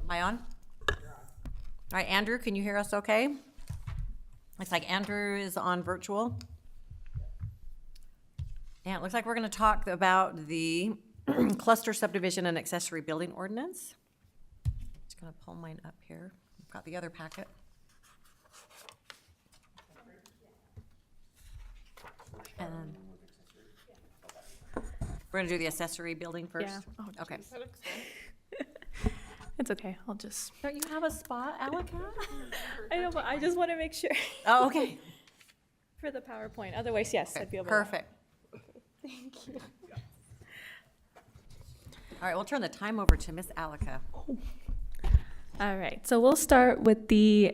Am I on? All right, Andrew, can you hear us okay? Looks like Andrew is on virtual. And it looks like we're going to talk about the cluster subdivision and accessory building ordinance. Just going to pull mine up here. I've got the other packet. And we're going to do the accessory building first? Yeah. Oh, Okay. It's okay. I'll just. Don't you have a spot, Alaka? I know, but I just want to make sure Oh, okay. for the PowerPoint. Otherwise, yes, I'd be able to. Perfect. Thank you. All right, we'll turn the time over to Miss Alaka. All right. So we'll start with the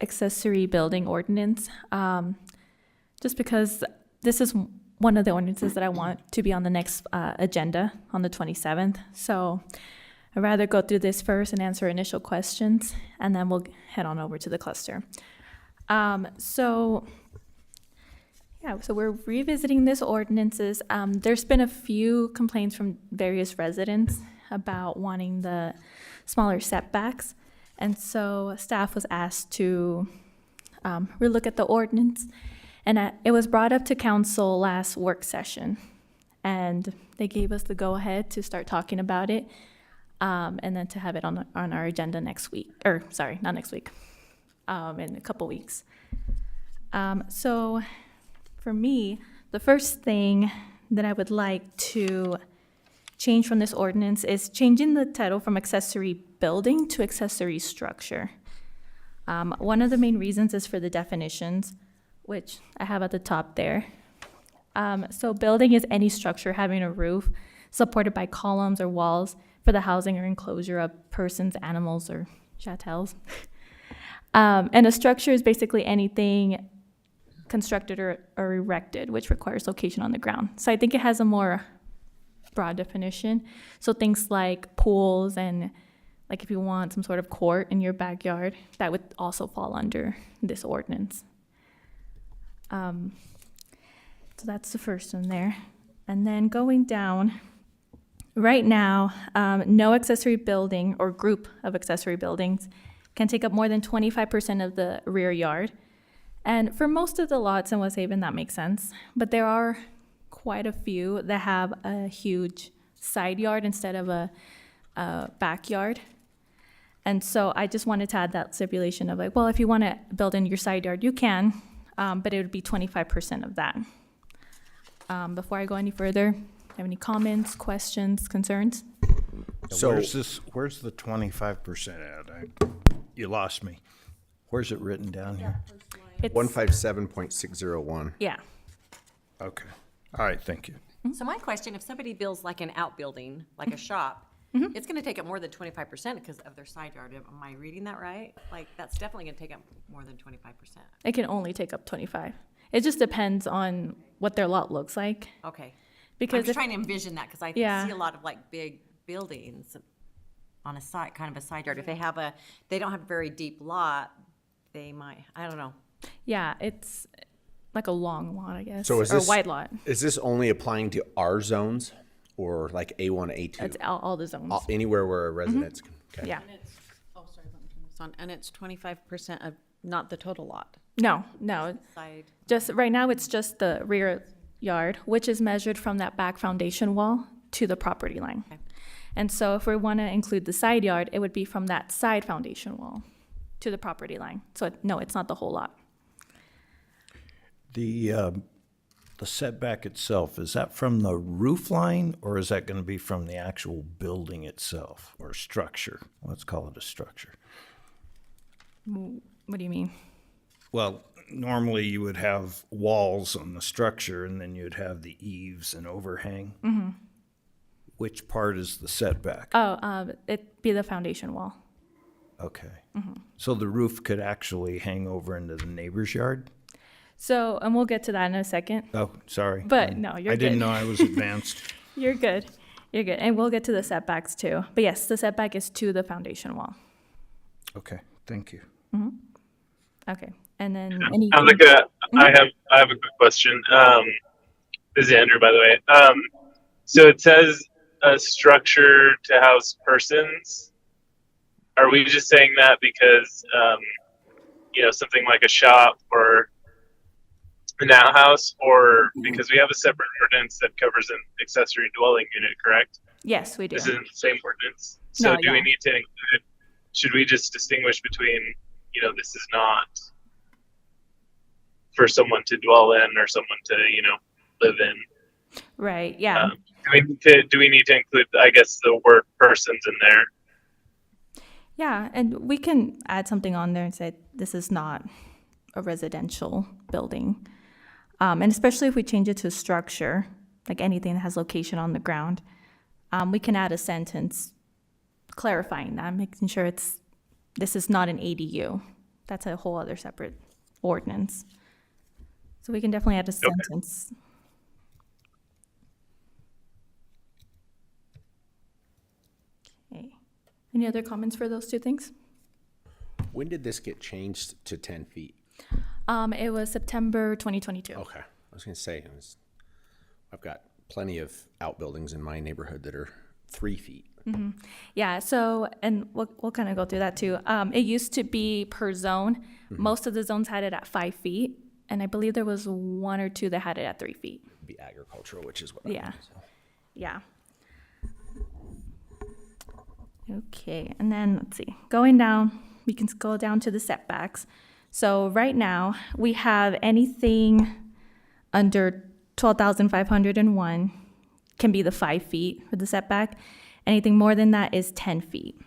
accessory building ordinance. Just because this is one of the ordinances that I want to be on the next agenda on the 27th. So I'd rather go through this first and answer initial questions, and then we'll head on over to the cluster. So we're revisiting this ordinances. There's been a few complaints from various residents about wanting the smaller setbacks. And so staff was asked to relook at the ordinance. And it was brought up to council last work session. And they gave us the go-ahead to start talking about it. And then to have it on our agenda next week. Or, sorry, not next week. In a couple weeks. So for me, the first thing that I would like to change from this ordinance is changing the title from accessory building to accessory structure. One of the main reasons is for the definitions, which I have at the top there. So building is any structure having a roof supported by columns or walls for the housing or enclosure of persons, animals, or chattels. And a structure is basically anything constructed or erected, which requires location on the ground. So I think it has a more broad definition. So things like pools and like if you want some sort of court in your backyard, that would also fall under this ordinance. So that's the first one there. And then going down, right now, no accessory building or group of accessory buildings can take up more than 25% of the rear yard. And for most of the lots in West Haven, that makes sense. But there are quite a few that have a huge side yard instead of a backyard. And so I just wanted to add that stipulation of like, well, if you want to build in your side yard, you can, but it would be 25% of that. Before I go any further, have any comments, questions, concerns? So where's the 25% at? You lost me. Where's it written down here? It's 157.601. Yeah. Okay. All right, thank you. So my question, if somebody builds like an outbuilding, like a shop, it's gonna take up more than 25% because of their side yard. Am I reading that right? Like, that's definitely gonna take up more than 25%. It can only take up 25. It just depends on what their lot looks like. Okay. I'm Because just if, trying to envision that, because I Yeah. see a lot of like big buildings on a side, kind of a side yard. If they don't have a very deep lot, they might, I don't know. yeah, it's like a long lot, I guess, So is or a this- wide lot. Is this only applying to our zones or like A1, A2? It's all the zones. Anywhere where a residence can, okay. Yeah. Oh, sorry, let me turn this on. And it's 25% of, not the total lot. No, Side, just right now it's just the rear yard, which is measured from that back foundation wall to the property line. Okay. And so if we want to include the side yard, it would be from that side foundation wall to the property line. So no, it's not the whole lot. The setback itself, is that from the roof line or is that going to be from the actual building itself or structure? Let's call it a structure. What do you mean? Well, normally you would have walls on the structure and then you'd have the eaves and overhang. Mm-hmm. Which part is the setback? Oh, it'd be the foundation wall. Okay. So the roof could actually hang over into the neighbor's yard? So, and we'll get to that in a second. Oh, sorry. But no, you're I didn't good. know I was advanced. You're good. You're good. And we'll get to the setbacks too. But yes, the setback is to the foundation wall. Okay, thank you. Okay. And then any. I have a quick question. This is Andrew, by the way. So it says a structure to house persons. are we just saying that because, something like a shop or an outhouse, or because we have a separate ordinance that covers an accessory dwelling unit, correct? Yes, we do. This isn't the same ordinance. So No, do we yeah. need to include, should we just distinguish between, this is not for someone to dwell in or someone to, live in? Right, yeah. Do we need to include, I guess, the word persons in there? Yeah, and we can add something on there and say this is not a residential building. And especially if we change it to structure, like anything that has location on the ground, we can add a sentence clarifying that, making sure this is not an ADU. That's a whole other separate ordinance. So we can definitely add a sentence. Okay. Any other comments for those two things? When did this get changed to 10 feet? It was September 2022. Okay. I was going to say, I've got plenty of outbuildings in my neighborhood that are 3 feet. Yeah, so, and we'll kind of go through that too. It used to be per zone. Most of the zones had it at 5 feet, and I believe there was 1 or 2 that had it at 3 feet. It'd be agricultural, which is what Yeah. I do, so. Yeah. Okay, and then let's see, going down, we can go down to the setbacks. So right now, we have anything under 12,501 can be the 5 feet for the setback. Anything more than that is 10 feet.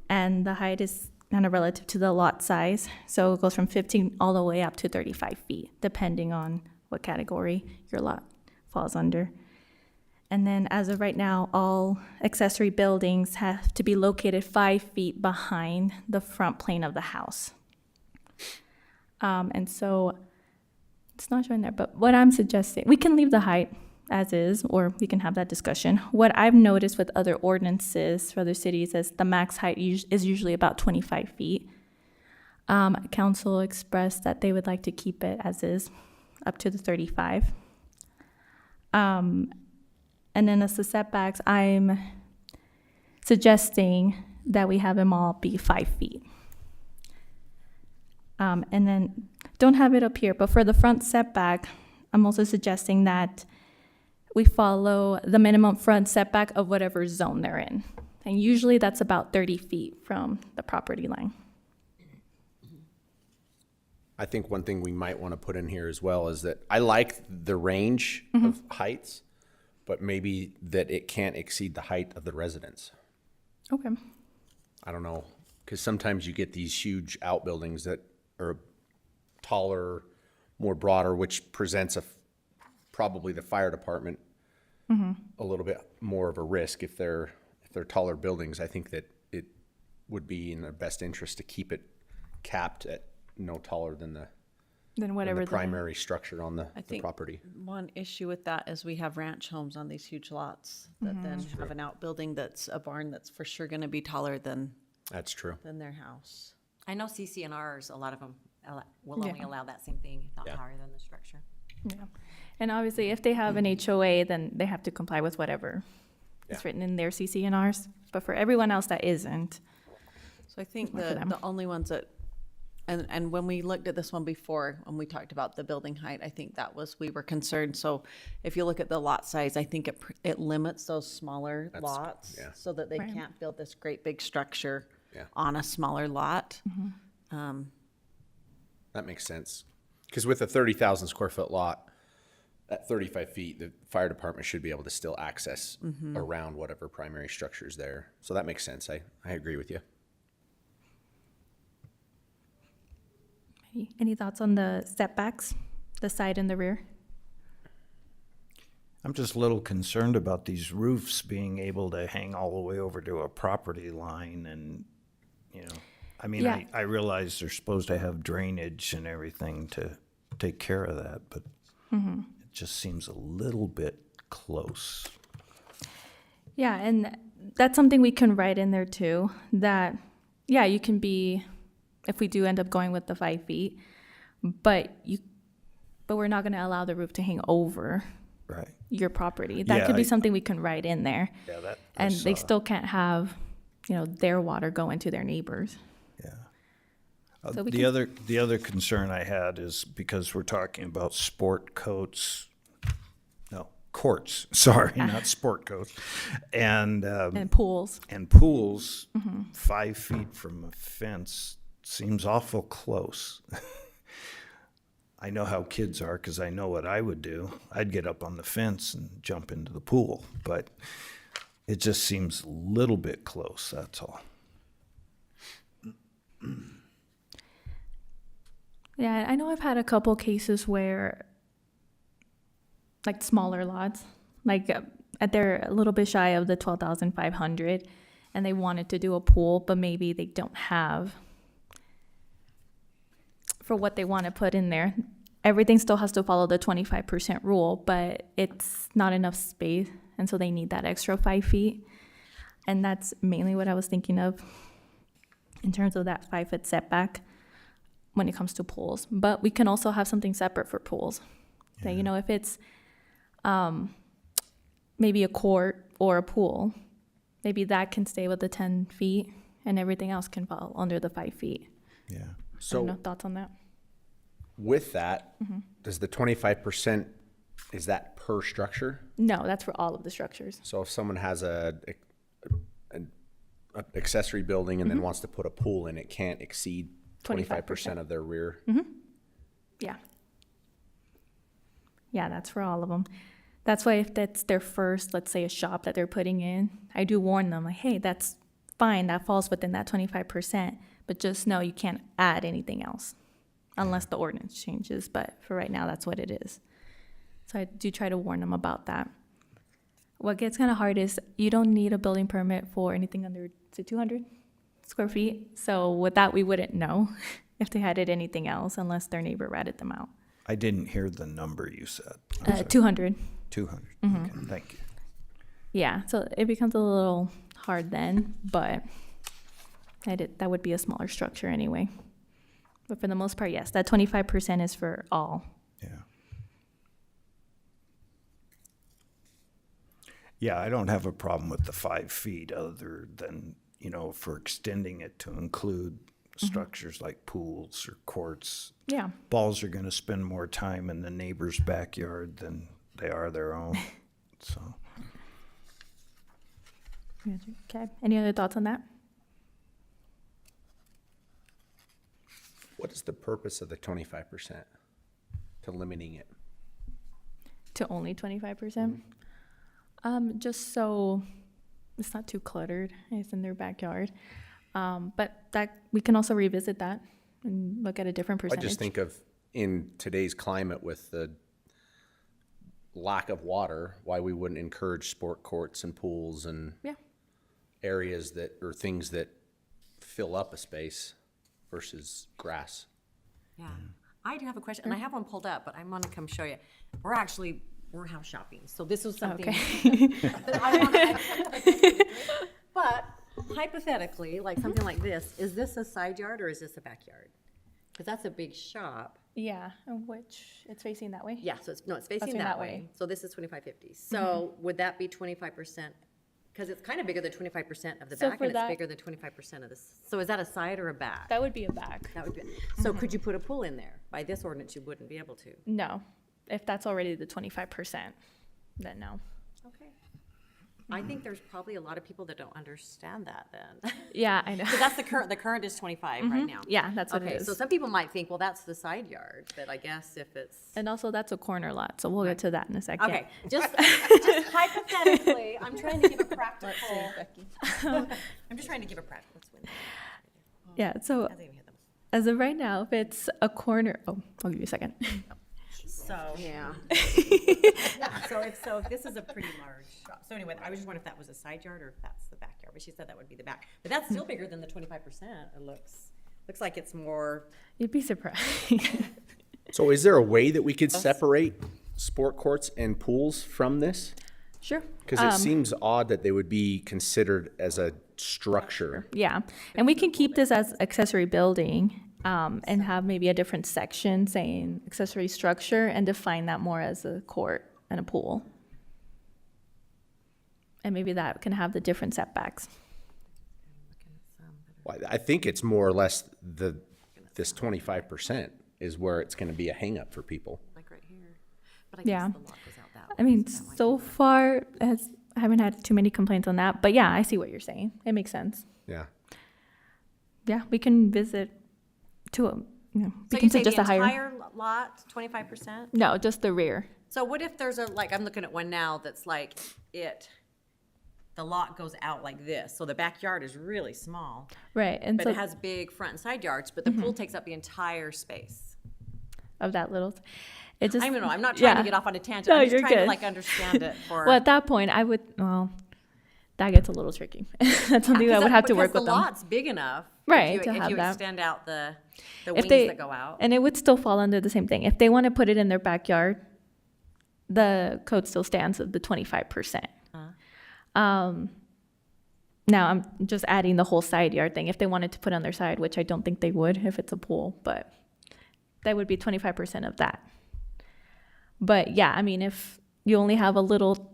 And the height is kind of relative to the lot size. So it goes from 15 all the way up to 35 feet, depending on what category your lot falls under. And then as of right now, all accessory buildings have to be located 5 feet behind the front plane of the house. And so it's not showing there, but what I'm suggesting, we can leave the height as is, or we can have that discussion. What I've noticed with other ordinances for other cities is the max height is usually about 25 feet. Council expressed that they would like to keep it as is, up to the 35. And then as the setbacks, I'm suggesting that we have them all be 5 feet. And then, don't have it up here, but for the front setback, I'm also suggesting that we follow the minimum front setback of whatever zone they're in. And usually that's about 30 feet from the property line. I think one thing we might want to put in here as well is that I like the range of heights, but maybe that it can't exceed the height of the residence. Okay. I don't know, because sometimes you get these huge outbuildings that are taller, more broader, which presents probably the fire department a little bit more of a risk if they're taller buildings. I think that it would be in their best interest to keep it capped at no taller than the Then whatever primary structure on the think- property. One issue with that is we have ranch homes on these huge lots that then have an outbuilding that's a barn that's for sure going to be taller than That's true. their house. I know CCNRs, a lot of them will only Yeah. allow that same thing, if not Yeah. higher than the structure. Yeah. And obviously, if they have an HOA, then they have to comply with whatever is Yeah. written in their CCNRs. But for everyone else that isn't, So I think More for them. the only ones that, and when we looked at this one before, when we talked about the building height, I think that was, we were concerned. So if you look at the lot size, I think it limits those smaller lots yeah. so that they Right. can't build this great big structure Yeah. on a smaller lot. That makes sense. Because with a 30,000 square foot lot, at 35 feet, the fire department should be able to still access around whatever primary structure is there. So that makes sense. I agree with you. any thoughts on the setbacks, the side and the rear? I'm just a little concerned about these roofs being able to hang all the way over to a property line and, I mean, Yeah. I realize they're supposed to have drainage and everything to take care of that, but it just seems a little bit close. Yeah, and that's something we can write in there too, that, yeah, you can be, if we do end up going with the 5 feet, but we're not gonna allow the roof to hang over Right. your property. That Yeah, could be I- something we can write in there. Yeah, that. And they still can't have their water go into their neighbors. Yeah. So we The other concern I had is because we're talking about courts, sorry, not sport coats, and And pools. pools, 5 feet from a fence seems awful close. I know how kids are because I know what I would do. I'd get up on the fence and jump into the pool, but it just seems a little bit close, that's all. Yeah, I know I've had a couple cases where, like smaller lots, like they're a little bit shy of the 12,500, and they wanted to do a pool, but maybe they don't have for what they want to put in there. Everything still has to follow the 25% rule, but it's not enough space, and so they need that extra 5 feet. And that's mainly what I was thinking of in terms of that 5-foot setback when it comes to pools. But we can also have something separate for pools. So, if it's maybe a court or a pool, maybe that can stay with the 10 feet and everything else can fall under the 5 feet. Yeah. I don't So know, thoughts on that? with that, does the 25%, is that per structure? No, that's for all of the structures. So if someone has an accessory building and then wants to put a pool in, it can't exceed 25% of their rear. Yeah. Yeah, that's for all of them. That's why if that's their first, let's say a shop that they're putting in, I do warn them like, hey, that's fine. That falls within that 25%, but just know you can't add anything else unless the ordinance changes. But for right now, that's what it is. So I do try to warn them about that. What gets kind of hard is you don't need a building permit for anything under, say, 200 square feet. So with that, we wouldn't know if they added anything else unless their neighbor ratted them out. I didn't hear the number you said. I'm sorry. 200. 200. Okay, thank you. Yeah, so it becomes a little hard then, but that would be a smaller structure anyway. But for the most part, yes, that 25% is for all. Yeah. Yeah, I don't have a problem with the 5 feet other than, for extending it to include structures like pools or courts. Yeah. Balls are going to spend more time in the neighbor's backyard than they are their own. So, Okay. Any other thoughts on that? What is the purpose of the 25%? To limiting it? To only 25%? Just so it's not too cluttered. It's in their backyard. But that we can also revisit that and look at a different I percentage. just think of, in today's climate with the lack of water, why we wouldn't encourage sport courts and pools and Yeah. areas that, or things that fill up a space versus grass. Yeah. I do have a question, and I have one pulled up, but I'm gonna come show you. We're house shopping, so this was something. Okay. that I wanna- But hypothetically, like something like this, is this a side yard or is this a backyard? Because that's a big shop. Yeah, which it's facing that way. Yeah, so it's facing Facing that that way. way. So this is 2550. So would that be 25%? Because it's kind of bigger than 25% of the So back, for and it's that- bigger than 25% of this. So is that a side or a back? That would be a back. That would be, so could you put a pool in there? By this ordinance, you wouldn't be able to. No, if that's already the 25%, then no. Okay. I think there's probably a lot of people that don't understand that then. Yeah, I know. Because that's the current is 25 right now. Yeah, that's what it Okay, is. so some people might think, well, that's the side yard, but I guess if it's. And also, that's a corner lot, so we'll get to that in a second. Okay, just hypothetically, I'm trying to give a practical. I'm just trying to give a practical. Yeah, so Hasn't even hit them. as of right now, if it's a corner, I'll give you a second. So. Yeah. So if this is a pretty large shop. So anyway, I was just wondering if that was a side yard or if that's the backyard, but she said that would be the back. But that's still bigger than the 25%. It looks like it's more. You'd be surprised. So is there a way that we could separate sport courts and pools from this? Sure. Because it seems odd that they would be considered as a structure. Yeah, and we can keep this as accessory building and have maybe a different section saying accessory structure and define that more as a court and a pool. And maybe that can have the different setbacks. Well, I think it's more or less this 25% is where it's gonna be a hangup for people. Like right here. But I Yeah. guess the lot goes out that way. I mean, so that might so be- far, I haven't had too many complaints on that, but yeah, I see what you're saying. It makes sense. Yeah. Yeah, we can visit we So can you say say just the a higher. entire lot, 25%? No, just the rear. So what if there's like, I'm looking at one now that's like the lot goes out like this, so the backyard is really small, Right, and but so it has big front and side yards, but the pool takes up the entire space. of that little, it just. I don't know, I'm not trying to yeah. get off on a tangent, No, I'm just you're trying to good. like understand it for. Well, at that point, that gets a little tricky. That's something Because I would have to because work with the them. lot's big enough. Right, If to you, have that. extend out the If wings they that go out. and it would still fall under the same thing. If they want to put it in their backyard, the code still stands at the 25%. Now I'm just adding the whole side yard thing. If they wanted to put on their side, which I don't think they would if it's a pool, but that would be 25% of that. But yeah, I mean, if you only have a little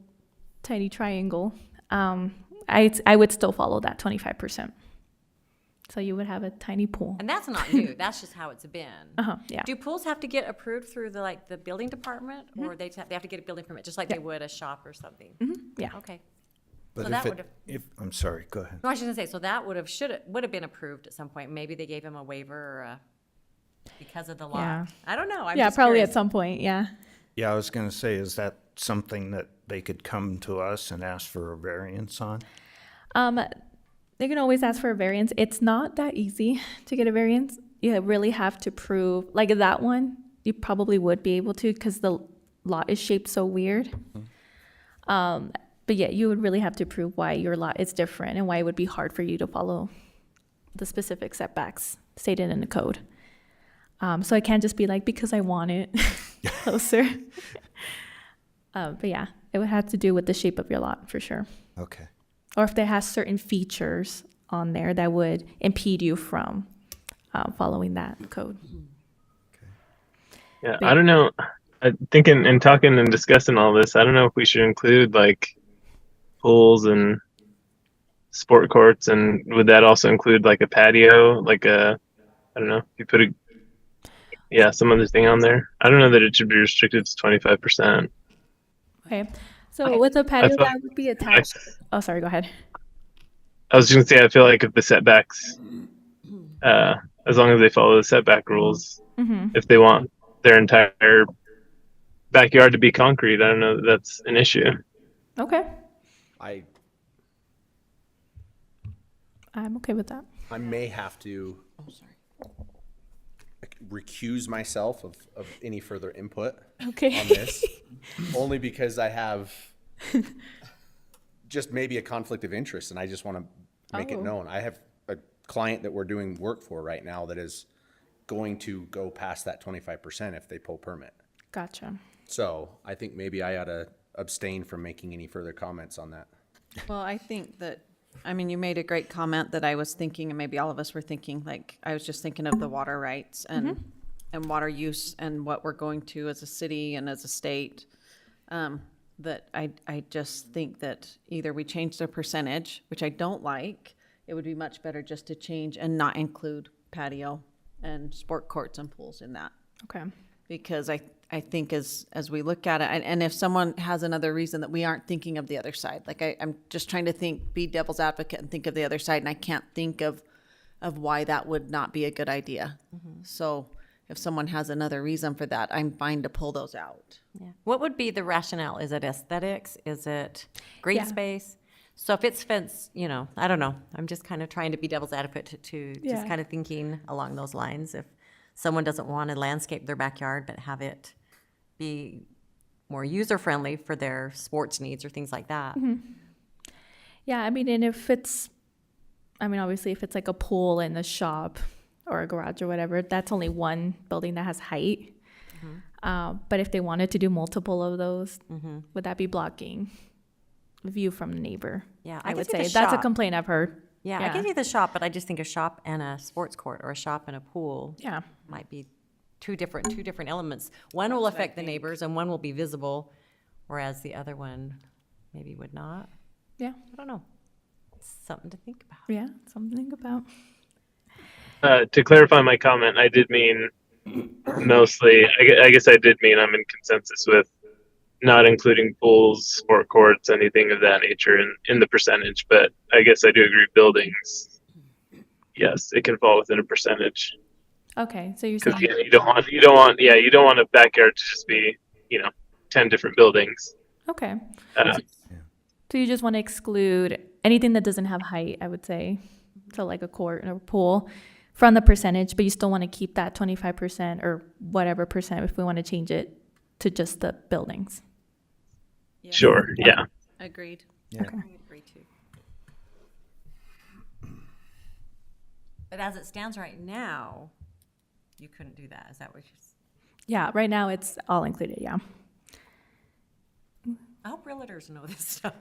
tiny triangle, I would still follow that 25%. So you would have a tiny pool. And that's not new, that's just how it's been. Yeah. Do pools have to get approved through the building department, Mm-hmm. or they have to get a building permit, just like they would a shop or something? Yeah. Okay. But So if that it, would've- if, I'm sorry, go ahead. No, I was just gonna say, so that would have been approved at some point. Maybe they gave him a waiver or because of the lot. Yeah. I don't know. I'm Yeah, just probably curious. at some point. Yeah. Yeah, I was gonna say, is that something that they could come to us and ask for a variance on? They can always ask for a variance. It's not that easy to get a variance. You really have to prove, like that one, you probably would be able to because the lot is shaped so weird. But yeah, you would really have to prove why your lot is different and why it would be hard for you to follow the specific setbacks stated in the code. So it can't just be like, because I want it closer. But yeah, it would have to do with the shape of your lot for sure. Okay. Or if they has certain features on there that would impede you from following that code. Yeah, I don't know. I think in talking and discussing all this, I don't know if we should include like pools and sport courts, and would that also include like a patio, like I don't know, you put some other thing on there. I don't know that it should be restricted to 25%. Okay. So with a patio, thought- that would be attached. Oh, sorry, go ahead. I was just gonna say, I feel like if the setbacks, as long as they follow the setback rules, if they want their entire backyard to be concrete, I don't know that that's an issue. Okay. I'm okay with that. I may have to recuse myself of any further input Okay. on this, only because I have just maybe a conflict of interest, and I just want to make it Oh. known. I have a client that we're doing work for right now that is going to go past that 25% if they pull permit. Gotcha. So I think maybe I ought to abstain from making any further comments on that. Well, I think that, I mean, you made a great comment that I was thinking, and maybe all of us were thinking, like, I was just thinking of the water rights and water use and what we're going to as a city and as a state. That I just think that either we change the percentage, which I don't like, it would be much better just to change and not include patio and sport courts and pools in that. Okay. Because I think as we look at it, and if someone has another reason that we aren't thinking of the other side, like I'm just trying to be devil's advocate and think of the other side, and I can't think of why that would not be a good idea. So if someone has another reason for that, I'm fine to pull those out. Yeah. What would be the rationale? Is it aesthetics? Is it green Yeah. space? So if it's fenced, I don't know. I'm just kind of trying to be devil's advocate to just Yeah. kind of thinking along those lines. If someone doesn't want to landscape their backyard, but have it be more user-friendly for their sports needs or things like that. Yeah, I mean, and obviously if it's like a pool and a shop or a garage or whatever, that's only one building that has height. But if they wanted to do multiple of those, would that be blocking view from the neighbor? Yeah, I I would could see say the that's a shop. complaint I've heard. Yeah, I get you the shop, but I just think a shop and a sports court or a shop and a pool Yeah. might be two different elements. One will affect the neighbors and one will be visible, whereas the other one maybe would not. Yeah. I don't know. It's something to think about. Yeah, something to think about. To clarify my comment, I did mean mostly, I guess I did mean I'm in consensus with not including pools, sport courts, anything of that nature in the percentage, but I guess I do agree buildings. Yes, it can fall within a percentage. Okay, so you're Because saying, you don't want a backyard to just be, 10 different buildings. okay. Uh, So you just want to exclude anything that doesn't have height, I would say, so like a court or a pool, from the percentage, but you still want to keep that 25% or whatever percent if we want to change it to just the buildings. Sure, yeah. Agreed. Okay. I agree too. But as it stands right now, you couldn't do that. Is that what you're? Yeah, right now it's all included, yeah. I hope realtors know this stuff.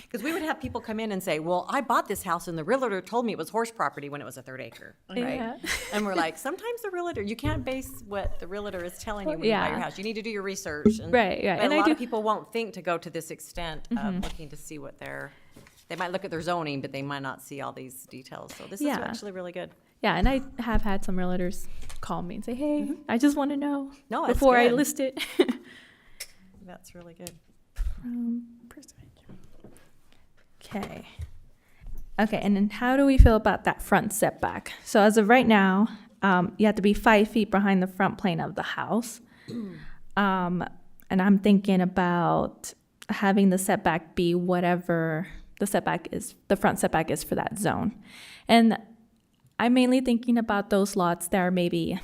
Because we would have people come in and say, well, I bought this house and the realtor told me it was horse property when it was a 3rd acre, right? Yeah. And we're like, sometimes the realtor, you can't base what the realtor is telling you when you buy your Yeah. house. You need to do your research. And, Right, yeah, But and a I lot do- of people won't think to go to this extent of looking to see what they might look at their zoning, but they might not see all these details. So this is Yeah. actually really good. Yeah, and I have had some realtors call me and say, hey, I just want to know No, that's before I good. list it. That's really good. Percentage. Okay. Okay, and then how do we feel about that front setback? So as of right now, you have to be 5 feet behind the front plane of the house. And I'm thinking about having the setback be whatever the setback is, the front setback is for that zone. And I'm mainly thinking about those lots that are maybe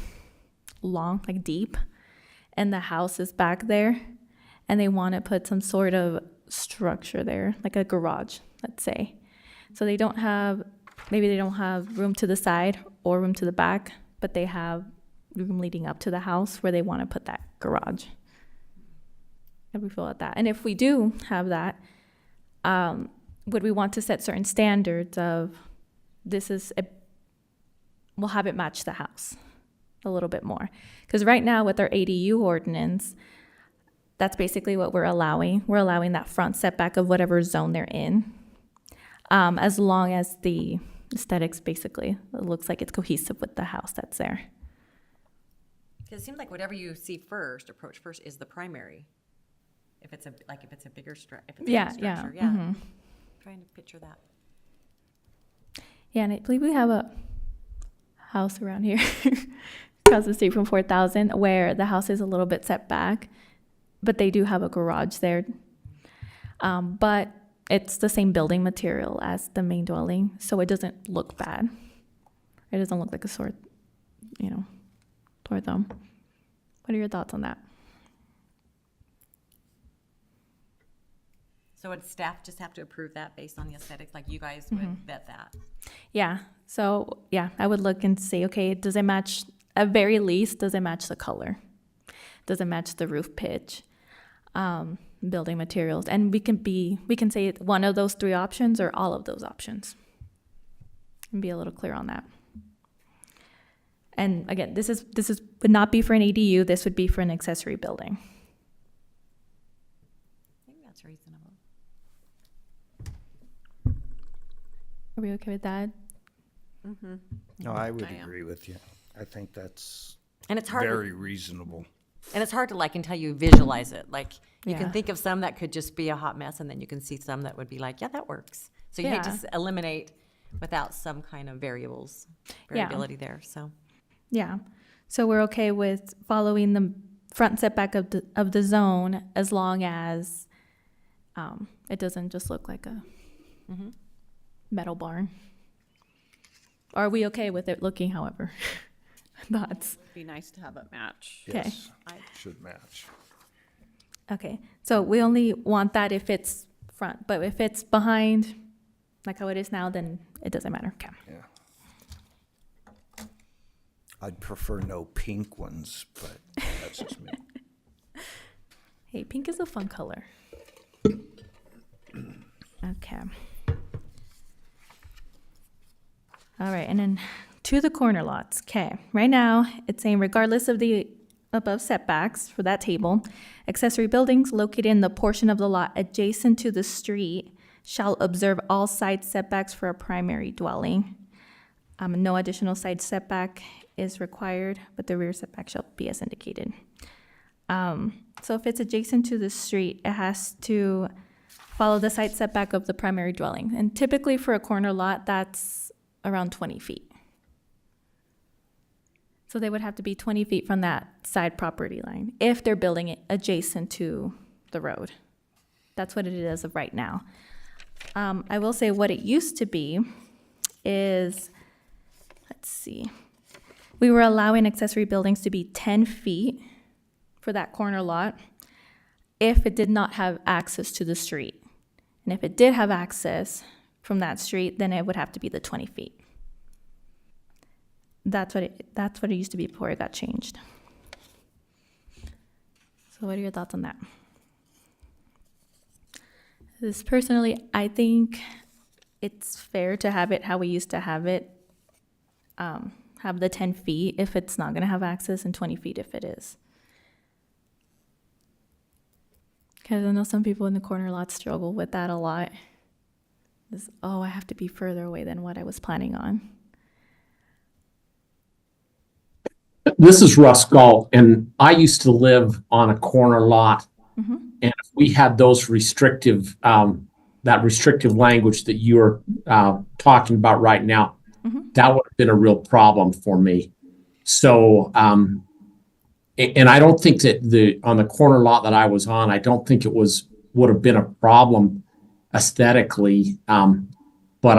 long, like deep, and the house is back there, and they want to put some sort of structure there, like a garage, let's say. So they don't have, maybe they don't have room to the side or room to the back, but they have room leading up to the house where they want to put that garage. How do we feel about that? And if we do have that, would we want to set certain standards of we'll have it match the house a little bit more? Because right now with our ADU ordinance, that's basically what we're allowing. We're allowing that front setback of whatever zone they're in, as long as the aesthetics basically, it looks like it's cohesive with the house that's there. Because it seems like whatever you see first, approach first, is the primary. If it's a bigger Yeah, structure, yeah, yeah. Trying to picture that. Yeah, and I believe we have a house around here across the street from 4,000 where the house is a little bit set back, but they do have a garage there. But it's the same building material as the main dwelling, so it doesn't look bad. It doesn't look like a sore thumb. What are your thoughts on that? So would staff just have to approve that based on the aesthetics, like you guys would vet that? Yeah, so yeah, I would look and say, okay, does it match, at very least, does it match the color? Does it match the roof pitch? Building materials, and we can say one of those 3 options or all of those options, and be a little clear on that. And again, this would not be for an ADU. This would be for an accessory building. I think that's reasonable. Are we okay with that? No, I would I am. agree with you. I think that's And it's hard. very reasonable. And it's hard to until you visualize it. Like you Yeah. can think of some that could just be a hot mess, and then you can see some that would be like, yeah, that works. So you hate to Yeah. eliminate without some kind of variability there. So Yeah. So we're okay with following the front setback of the zone as long as it doesn't just look like a metal barn. Are we okay with it looking, however? Thoughts? Be nice to have it match. Okay. Yes, should match. Okay. So we only want that if it's front, but if it's behind, like how it is now, then it doesn't matter. Okay. Yeah. I'd prefer no pink ones, but that's just me. Hey, pink is a fun color. Okay. All right, and then to the corner lots. Okay, right now it's saying regardless of the above setbacks for that table, accessory buildings located in the portion of the lot adjacent to the street shall observe all side setbacks for a primary dwelling. No additional side setback is required, but the rear setback shall be as indicated. So if it's adjacent to the street, it has to follow the side setback of the primary dwelling. And typically for a corner lot, that's around 20 feet. So they would have to be 20 feet from that side property line if they're building it adjacent to the road. That's what it is as of right now. I will say what it used to be is, let's see, we were allowing accessory buildings to be 10 feet for that corner lot if it did not have access to the street. And if it did have access from that street, then it would have to be the 20 feet. That's what it used to be before it got changed. So what are your thoughts on that? This personally, I think it's fair to have it how we used to have it. Have the 10 feet if it's not going to have access and 20 feet if it is. Because I know some people in the corner lots struggle with that a lot. I have to be further away than what I was planning on. This is Russ Galt, and I used to live on a corner lot, and if we had those restrictive, that restrictive language that you're talking about right now, that would have been a real problem for me. So, and I don't think that on the corner lot that I was on, I don't think it would have been a problem aesthetically. But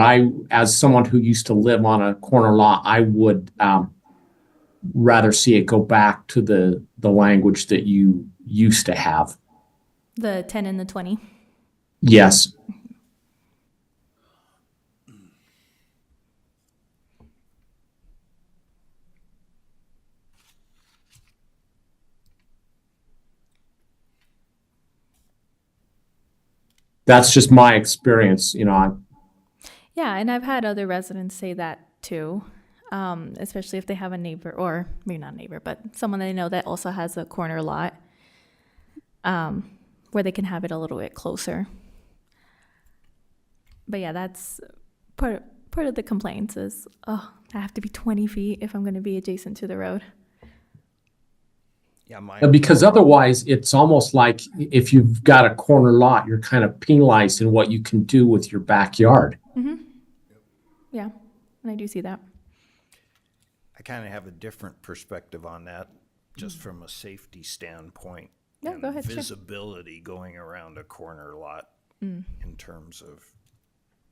as someone who used to live on a corner lot, I would rather see it go back to the language that you used to have. The 10 and the 20. Yes. That's just my experience, Yeah, and I've had other residents say that too, especially if they have a neighbor, or maybe not a neighbor, but someone they know that also has a corner lot, where they can have it a little bit closer. But yeah, that's part of the complaints is, I have to be 20 feet if I'm going to be adjacent to the road. Yeah, Because otherwise, it's almost like if you've got a corner lot, you're kind of penalized in what you can do with your backyard. Yeah, and I do see that. I kind of have a different perspective on that, just from a safety standpoint. Yeah, and go ahead, sure. visibility going around a corner lot in terms of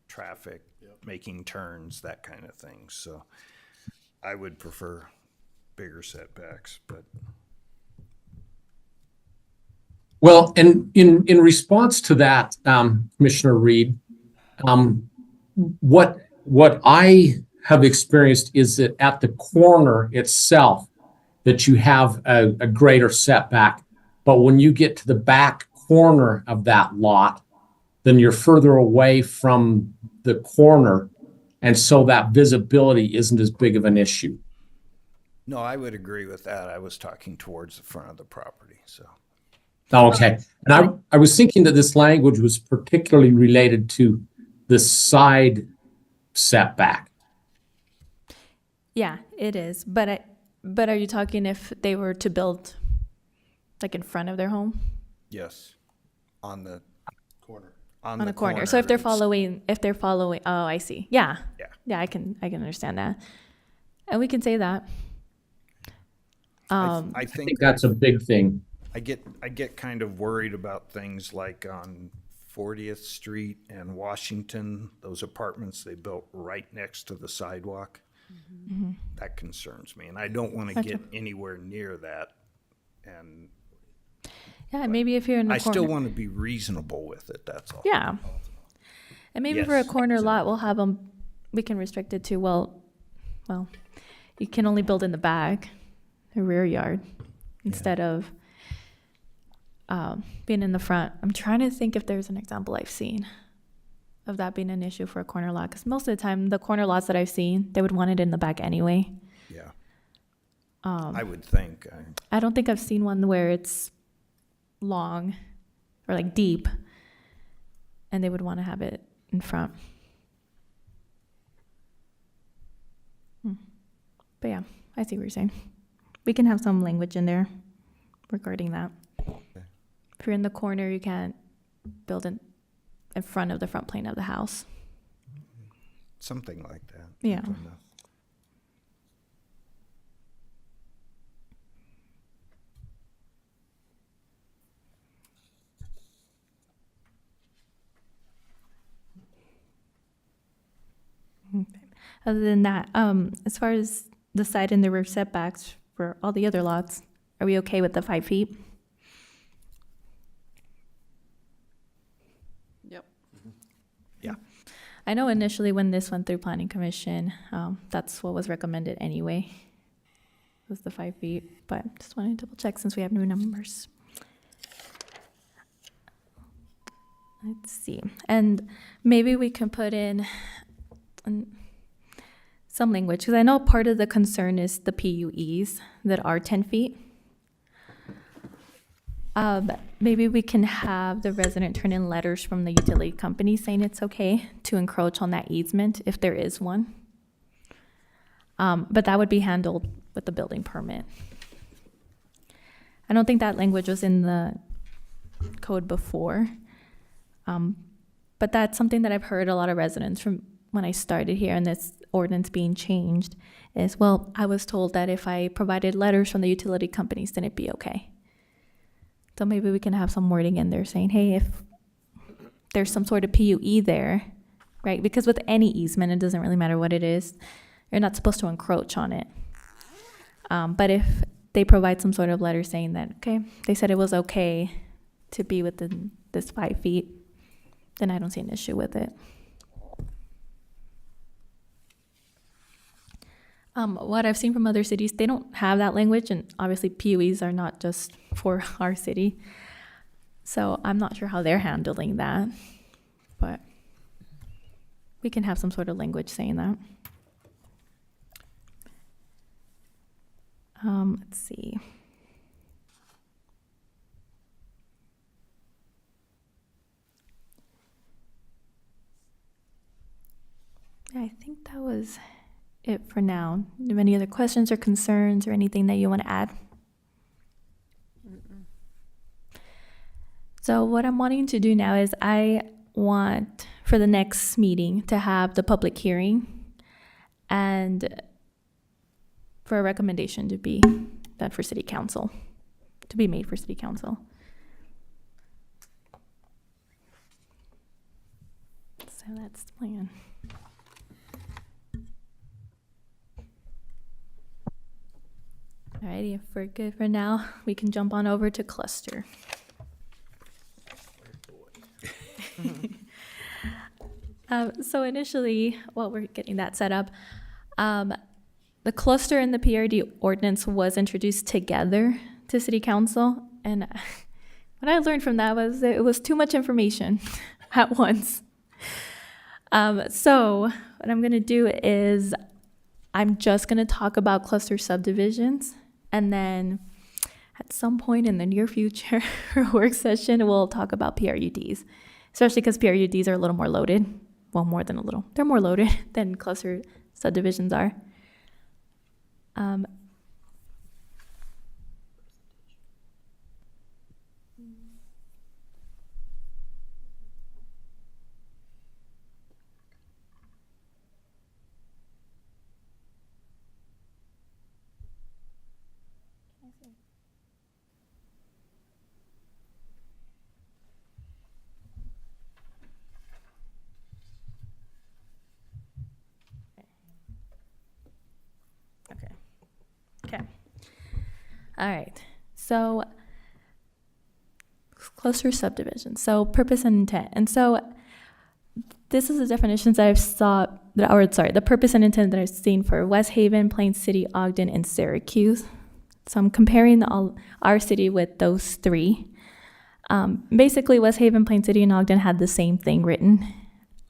traffic, making turns, that kind of thing. So I would prefer bigger setbacks, but Well, and in response to that, Commissioner Reed, what I have experienced is that at the corner itself, that you have a greater setback. But when you get to the back corner of that lot, then you're further away from the corner. And so that visibility isn't as big of an issue. no, I would agree with that. I was talking towards the front of the property, so. Okay. And I was thinking that this language was particularly related to the side setback. Yeah, it is. But are you talking if they were to build like in front of their home? Yes, on the corner. On a corner. So if they're following, oh, I see. Yeah. Yeah. Yeah, I can understand that. And we can say that. I I think think that's a big thing. I get kind of worried about things like on 40th Street and Washington, those apartments they built right next to the sidewalk. That concerns me, and I don't want to Gotcha. get anywhere near that. And Yeah, and maybe if you're in the I corner. still want to be reasonable with it, that's all. Yeah. And maybe for a Yes, corner lot, we'll have them, we can restrict it to, well, you can only build in the back, the rear yard, instead of being in the front. I'm trying to think if there's an example I've seen of that being an issue for a corner lot, because most of the time, the corner lots that I've seen, they would want it in the back anyway. Yeah. I would think. I don't think I've seen one where it's long or like deep, and they would want to have it in front. But yeah, I see what you're saying. We can have some language in there regarding that. If you're in the corner, you can't build in front of the front plane of the house. Something like that. Yeah. From the- Other than that, as far as the side and the rear setbacks for all the other lots, are we okay with the 5 feet? Yep. Yeah. I know initially when this went through planning commission, that's what was recommended anyway, was the 5 feet, but just wanted to double check since we have new numbers. Let's see, and maybe we can put in some language, because I know part of the concern is the PUEs that are 10 feet. Maybe we can have the resident turn in letters from the utility company saying it's okay to encroach on that easement if there is one. But that would be handled with the building permit. I don't think that language was in the code before. But that's something that I've heard a lot of residents from when I started here and this ordinance being changed is, well, I was told that if I provided letters from the utility companies, then it'd be okay. So maybe we can have some wording in there saying, hey, if there's some sort of PUE there, right? Because with any easement, it doesn't really matter what it is. You're not supposed to encroach on it. But if they provide some sort of letter saying that, okay, they said it was okay to be within this 5 feet, then I don't see an issue with it. What I've seen from other cities, they don't have that language, and obviously PUEs are not just for our city. So I'm not sure how they're handling that, but we can have some sort of language saying that. Let's see. Yeah, I think that was it for now. Do you have any other questions or concerns or anything that you want to add? So what I'm wanting to do now is I want for the next meeting to have the public hearing and for a recommendation to be done for city council, to be made for city council. So that's the plan. Alrighty, if we're good for now, we can jump on over to cluster. So initially, while we're getting that set up, the cluster and the PRD ordinance was introduced together to City Council, and what I learned from that was that it was too much information at once. So what I'm going to do is I'm just going to talk about cluster subdivisions, and then at some point in the near future work session, we'll talk about PRUDs, especially because PRUDs are a little more loaded. Well, more than a little. They're more loaded than cluster subdivisions are. Okay. All right. So cluster subdivision. So purpose and intent. And so this is the definitions that I've the purpose and intent that I've seen for West Haven, Plain City, Ogden, and Syracuse. So I'm comparing our city with those three. Basically, West Haven, Plain City, and Ogden had the same thing written.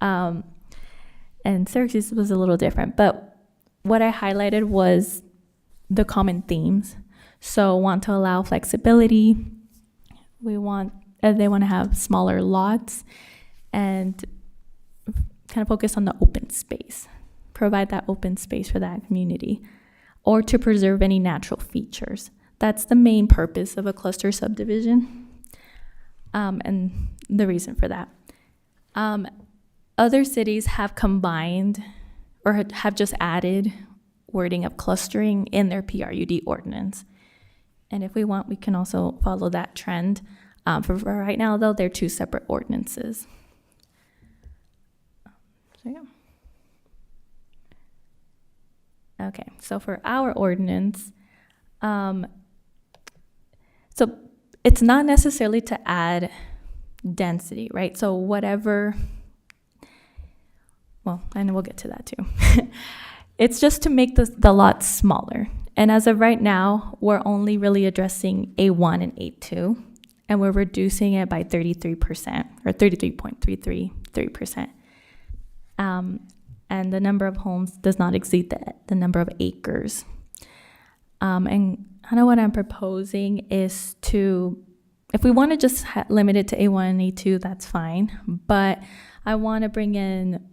And Syracuse was a little different. But what I highlighted was the common themes. So want to allow flexibility. They want to have smaller lots and kind of focus on the open space. Provide that open space for that community. or to preserve any natural features. That's the main purpose of a cluster subdivision, and the reason for that. Other cities have combined or have just added wording of clustering in their PRUD ordinance. And if we want, we can also follow that trend. For right now, though, they're two separate ordinances. So, yeah. Okay, so for our ordinance, so it's not necessarily to add density, right? So whatever, well, and we'll get to that too. It's just to make the lots smaller. And as of right now, we're only really addressing A1 and A2, and we're reducing it by 33% or 33.33%. And the number of homes does not exceed the number of acres. And kind of what I'm proposing is to, if we want to just limit it to A1 and A2, that's fine. But I want to bring in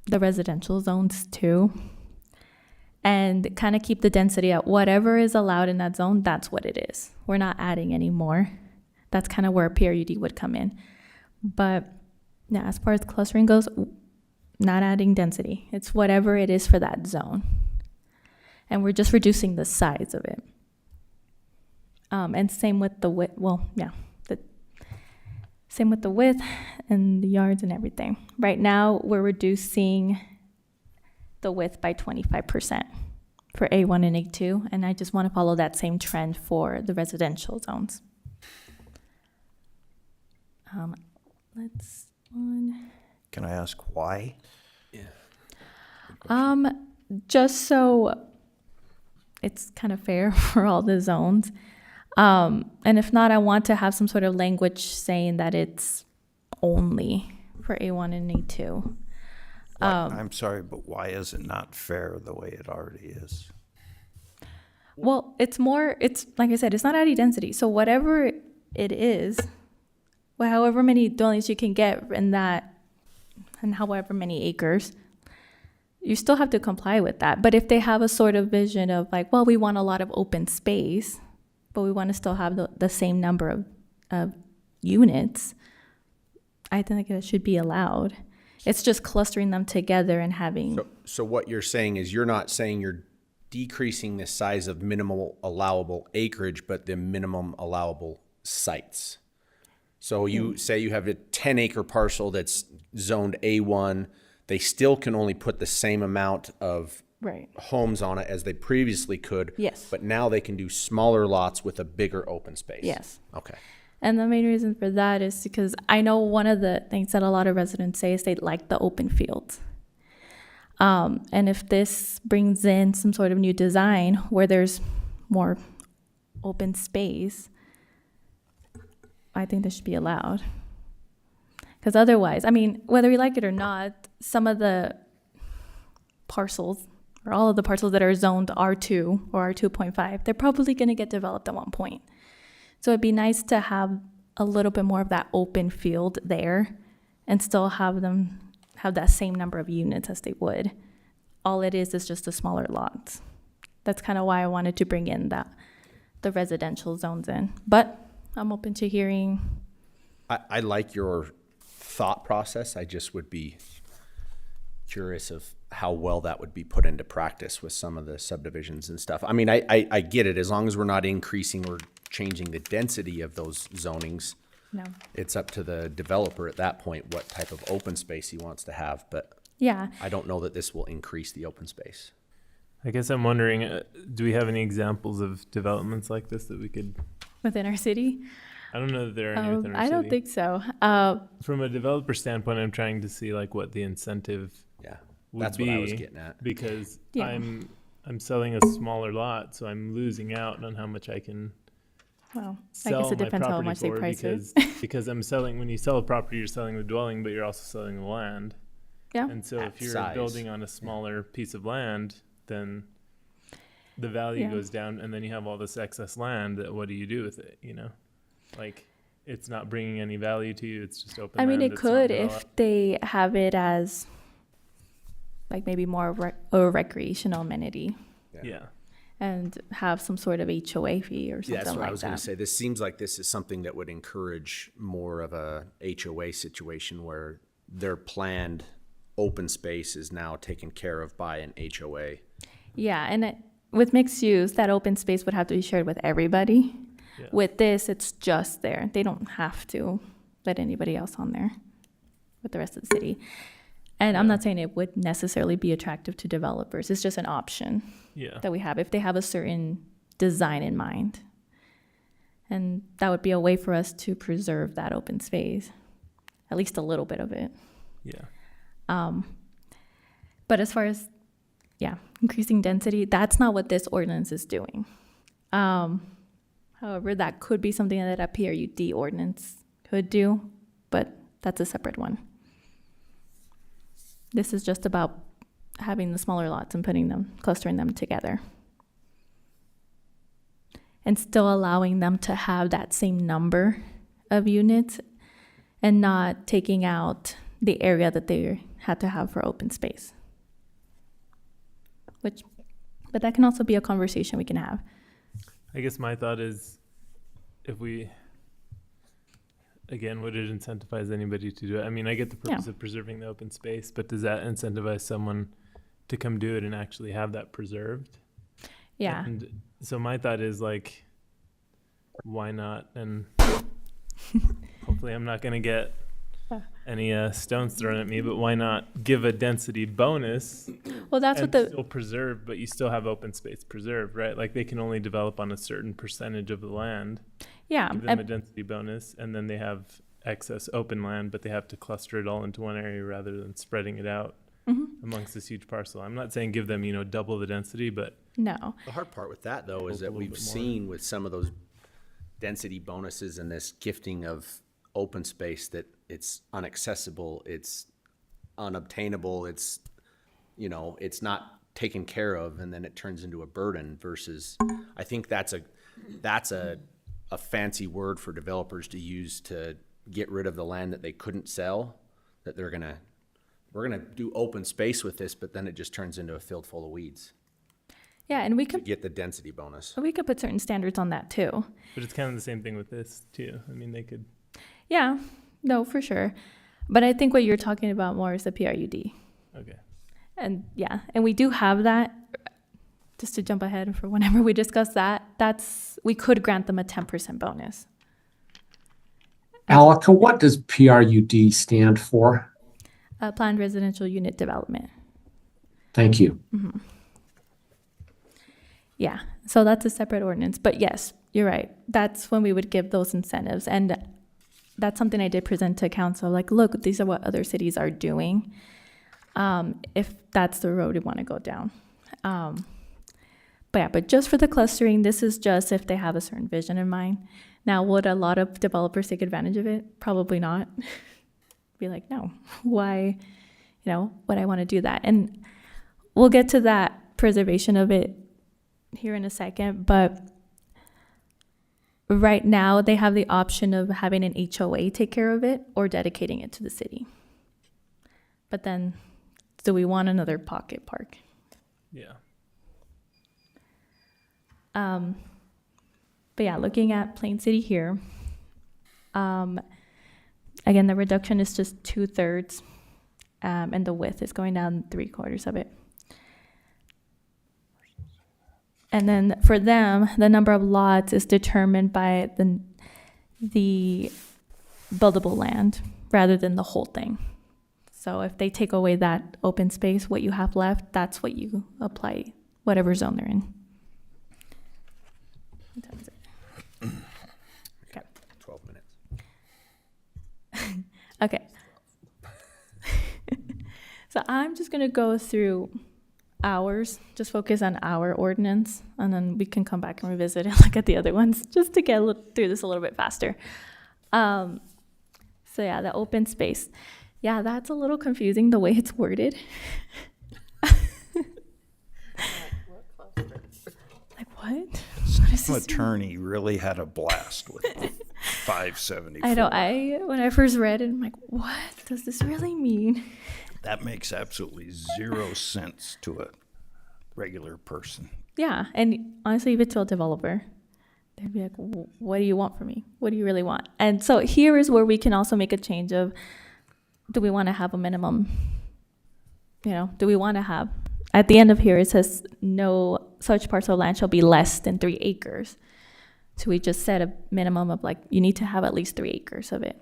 the residential zones too, and kind of keep the density at whatever is allowed in that zone, that's what it is. We're not adding any more. That's kind of where PRUD would come in. But yeah, as far as clustering goes, not adding density. It's whatever it is for that zone. And we're just reducing the size of it. And same with the width, well, yeah. Same with the width and the yards and everything. Right now, we're reducing the width by 25% for A1 and A2, and I just want to follow that same trend for the residential zones. Let's one. Can I ask why? Just so it's kind of fair for all the zones. And if not, I want to have some sort of language saying that it's only for A1 and A2. I'm sorry, but why is it not fair the way it already is? Well, it's like I said, it's not adding density. So whatever it is, well, however many dwellings you can get in that, and however many acres, you still have to comply with that. But if they have a sort of vision of like, well, we want a lot of open space, but we want to still have the same number of units, I think it should be allowed. It's just clustering them together and having. So what you're saying is you're not saying you're decreasing the size of minimal allowable acreage, but the minimum allowable sites. So you say you have a 10-acre parcel that's zoned A1, they still can only put the same amount of Right. homes on it as they previously could. Yes. But now they can do smaller lots with a bigger open space. Yes. Okay. And the main reason for that is because I know one of the things that a lot of residents say is they like the open fields. And if this brings in some sort of new design where there's more open space, I think this should be allowed. Because otherwise, I mean, whether we like it or not, some of the parcels, or all of the parcels that are zoned R2 or R2.5, they're probably going to get developed at one point. So it'd be nice to have a little bit more of that open field there and still have them have that same number of units as they would. All it is just the smaller lots. That's kind of why I wanted to bring in the residential zones in. But I'm open to hearing. I like your thought process. I just would be curious of how well that would be put into practice with some of the subdivisions and stuff. I mean, I get it. As long as we're not increasing or changing the density of those zonings, No. it's up to the developer at that point what type of open space he wants to have. But Yeah. I don't know that this will increase the open space. I guess I'm wondering, do we have any examples of developments like this that we could? Within our city? I don't know that there are any within our I don't city. think so. From a developer standpoint, I'm trying to see like what the incentive Yeah, would that's be, what I was getting at. because Yeah. I'm selling a smaller lot, so I'm losing out on how much I can Well, I sell guess it my depends on how property much they for, price because it. because I'm selling, when you sell a property, you're selling the dwelling, but you're also selling the land. Yeah. And so At if you're size. building on a smaller piece of land, then the value Yeah. goes down, and then you have all this excess land. That what do you do with it? You know, like it's not bringing any value to you. It's just open. I mean, land it that's not could developed. if they have it as like maybe more of a recreational amenity. Yeah. and have some sort of HOA fee or something Yeah, that's what I like was gonna that. say. This seems like this is something that would encourage more of a HOA situation where their planned open space is now taken care of by an HOA. Yeah, and with mixed use, that open space would have to be shared with everybody. Yeah. With this, it's just there. They don't have to let anybody else on there with the rest of the city. And I'm not saying it would necessarily be attractive to developers. It's just an option Yeah. that we have if they have a certain design in mind. And that would be a way for us to preserve that open space, at least a little bit of it. Yeah. But as far as, increasing density, that's not what this ordinance is doing. However, that could be something that a PRUD ordinance could do, but that's a separate one. This is just about having the smaller lots and clustering them together. And still allowing them to have that same number of units and not taking out the area that they had to have for open space. But that can also be a conversation we can have. I guess my thought is, if we, again, would it incentivize anybody to do it? I mean, I get the purpose of preserving the open space, but does that incentivize someone to come do it and actually have that preserved? Yeah. And so my thought is like, why not? And hopefully I'm not going to get any stones thrown at me, but why not give a density bonus Well, that's and what the still preserve, but you still have open space preserved, right? Like they can only develop on a certain percentage of the land. yeah, Give them a density bonus, and then they have excess open land, but they have to cluster it all into one area rather than spreading it out amongst this huge parcel. I'm not saying give them, double the density, but no. The hard part with that, though, is Hope a that little we've bit more. seen with some of those density bonuses and this gifting of open space that it's inaccessible, it's unobtainable, it's not taken care of, and then it turns into a burden versus, I think that's a fancy word for developers to use to get rid of the land that they couldn't sell, that we're gonna do open space with this, but then it just turns into a field full of weeds Yeah, and we to could get the density bonus. put certain standards on that too. but it's kind of the same thing with this too. I mean, they could. Yeah, no, for sure. But I think what you're talking about more is the PRUD. Okay. And and we do have that. Just to jump ahead for whenever we discuss that, we could grant them a 10% bonus. Alika, what does PRUD stand for? Planned residential unit development. Thank you. Yeah, so that's a separate ordinance. But yes, you're right. That's when we would give those incentives. And that's something I did present to council. Like, look, these are what other cities are doing. If that's the road we want to go down. But just for the clustering, this is just if they have a certain vision in mind. Now, would a lot of developers take advantage of it? Probably not. Be like, no, why, would I want to do that? And we'll get to that preservation of it here in a second, but right now they have the option of having an HOA take care of it or dedicating it to the city. But then, do we want another pocket park? Yeah. But yeah, looking at Plain City here, again, the reduction is just 2/3, and the width is going down 3/4 of it. And then for them, the number of lots is determined by the buildable land rather than the whole thing. So if they take away that open space, what you have left, that's what you apply, whatever zone they're in. What time is it? Okay. 12 minutes. Okay. So I'm just going to go through ours, just focus on our ordinance, and then we can come back and revisit and look at the other ones just to get through this a little bit faster. So yeah, the open space. Yeah, that's a little confusing the way it's worded. Like what? What does Some this mean? attorney really had a blast with 574. I know. When I first read it, I'm like, what does this really mean? That makes absolutely zero sense to a regular person. Yeah, and honestly, if it's a developer, they'd be like, what do you want from me? What do you really want? And so here is where we can also make a change of, do we want to have a minimum? Do we want to have, at the end of here, it says no such parcel of land shall be less than 3 acres. So we just set a minimum of like, you need to have at least 3 acres of it.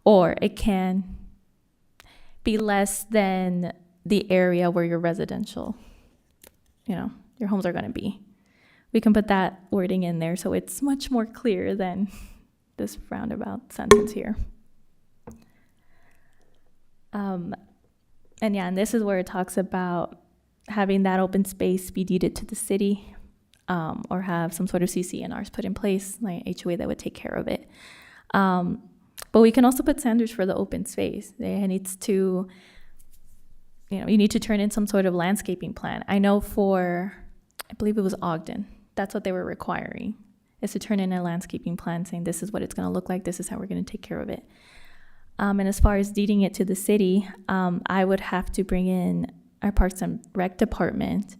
Or it can be less than the area where your residential, your homes are going to be. We can put that wording in there so it's much more clear than this roundabout sentence here. And this is where it talks about having that open space be deeded to the city, or have some sort of CCNRs put in place, like HOA that would take care of it. But we can also put standards for the open space. It needs to, you need to turn in some sort of landscaping plan. I know I believe it was Ogden, that's what they were requiring, is to turn in a landscaping plan saying this is what it's going to look like, this is how we're going to take care of it. And as far as deeding it to the city, I would have to bring in our Parks and Rec department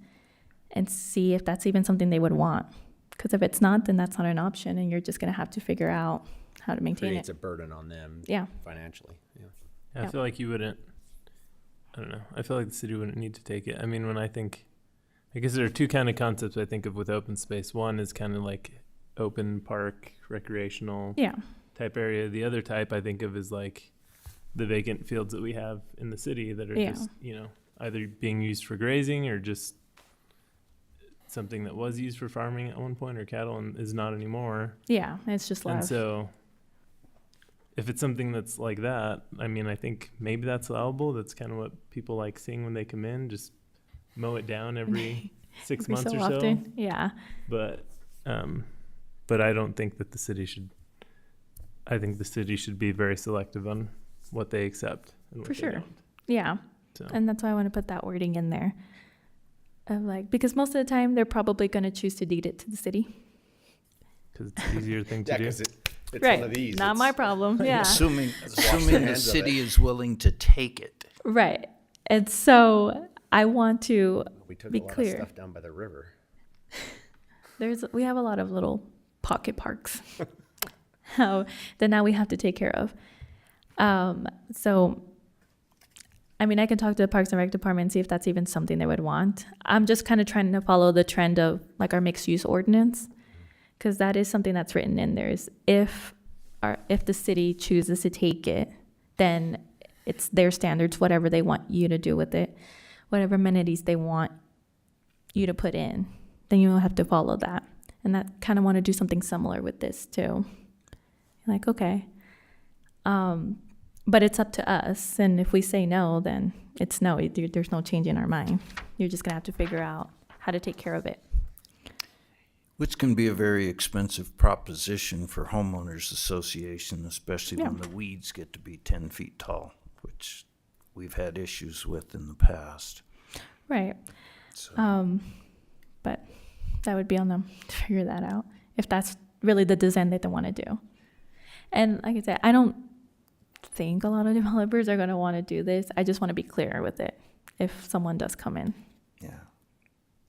and see if that's even something they would want. Because if it's not, then that's not an option, and you're just going to have to figure out how to maintain Creates it. a burden on them Yeah. financially. Yeah. I feel like you wouldn't. I don't know. I feel like the city wouldn't need to take it. I mean, I guess there are two kind of concepts I think of with open space. One is kind of like open park, recreational Yeah. type area. The other type I think of is like the vacant fields that we have in the city that are Yeah. just, either being used for grazing or just something that was used for farming at one point or cattle and is not anymore. Yeah, it's just And left. so if it's something that's like that, I mean, I think maybe that's allowable. That's kind of what people like seeing when they come in, just mow it down every 6 Every months so or so. often. Yeah. But I don't think that the city should, I think the city should be very selective on what they accept and what For they sure. don't. Yeah. So, And that's why I want to put that wording in there. Of because most of the time they're probably going to choose to deed it to the city. because it's an easier thing to Yeah, do. because it's Right. one of these. Not my problem. Yeah. Assuming wash the their hands of city it. is willing to take it. Right. And so I want to We took be a lot clear. of stuff down by the river. we have a lot of little pocket parks that now we have to take care of. So, I mean, I can talk to the Parks and Rec department and see if that's even something they would want. I'm just kind of trying to follow the trend of like our mixed use ordinance, because that is something that's written in there. Is if the city chooses to take it, then it's their standards, whatever they want you to do with it, whatever amenities they want you to put in, then you'll have to follow that. And that kind of want to do something similar with this too. Like, okay. But it's up to us. And if we say no, then it's no. There's no change in our mind. You're just going to have to figure out how to take care of it. Which can be a very expensive proposition for homeowners association, especially when the weeds get to be 10 feet tall, which we've had issues with in the past. Right. So, But that would be on them to figure that out, if that's really the design that they want to do. And like I said, I don't think a lot of developers are going to want to do this. I just want to be clear with it if someone does come in. yeah.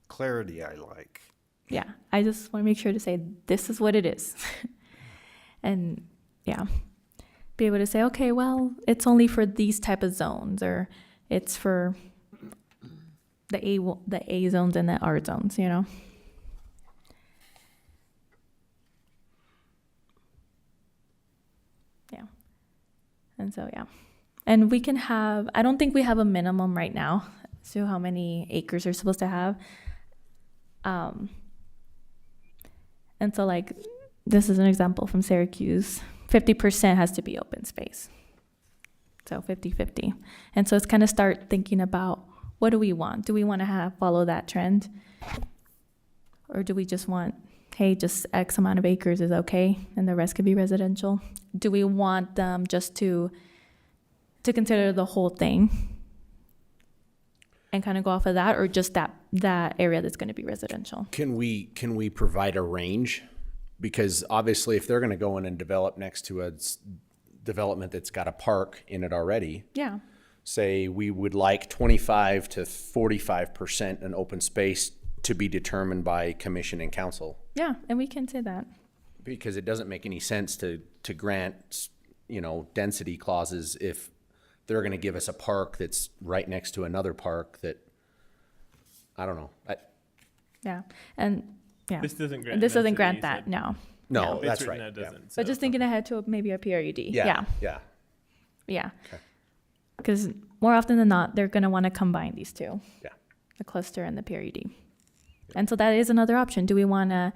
Clarity I like. Yeah, I just want to make sure to say this is what it is. And yeah, be able to say, okay, well, it's only for these type of zones, or it's for the A zones and the R zones, you know? Yeah. And so, yeah. And we can have, I don't think we have a minimum right now to how many acres you're supposed to have. And so, like, this is an example from Syracuse. 50% has to be open space. So 50-50. And so it's kind of start thinking about, what do we want? Do we want to follow that trend? Or do we just want, hey, just X amount of acres is okay, and the rest could be residential? Do we want them just to consider the whole thing and kind of go off of that, or just that area that's going to be residential? Can we provide a range? Because obviously, if they're going to go in and develop next to a development that's got a park in it already, Yeah. say we would like 25 to 45% an open space to be determined by commission and council. Yeah, and we can say that. Because it doesn't make any sense to grant, density clauses if they're gonna give us a park that's right next to another park that, I don't know. Yeah, and yeah. This doesn't grant. This doesn't density, grant you that, said. no. No, It's that's written right. out, Yeah. doesn't, But so- just thinking ahead to maybe a PRUD. Yeah, yeah. Yeah. Because more often than not, they're going to want to combine these two, Yeah. the cluster and the PRUD. And so that is another option. Do we want to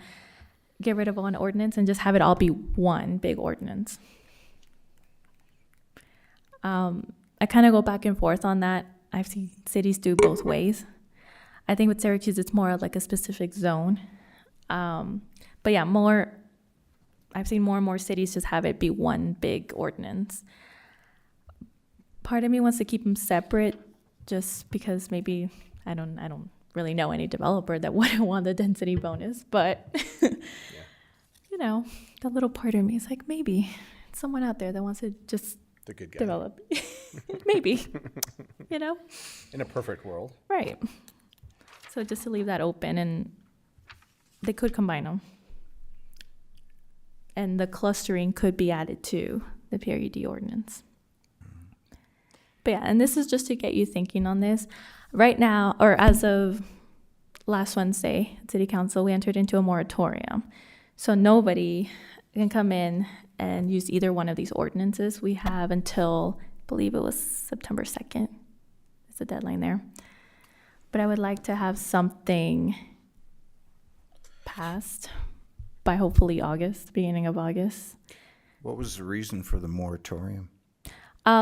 get rid of one ordinance and just have it all be one big ordinance? I kind of go back and forth on that. I've seen cities do both ways. I think with Syracuse, it's more like a specific zone. But yeah, I've seen more and more cities just have it be one big ordinance. Part of me wants to keep them separate just because maybe I don't really know any developer that wouldn't want the density bonus, but that little part of me is like, maybe someone out there that wants to just The good guy. develop. Maybe, In a perfect world. right. So just to leave that open, and they could combine them. And the clustering could be added to the PRUD ordinance. But yeah, and this is just to get you thinking on this. Right now, or as of last Wednesday, City Council, we entered into a moratorium. So nobody can come in and use either one of these ordinances. We have until, I believe it was September 2nd. It's the deadline there. But I would like to have something passed by hopefully August, beginning of August. What was the reason for the moratorium?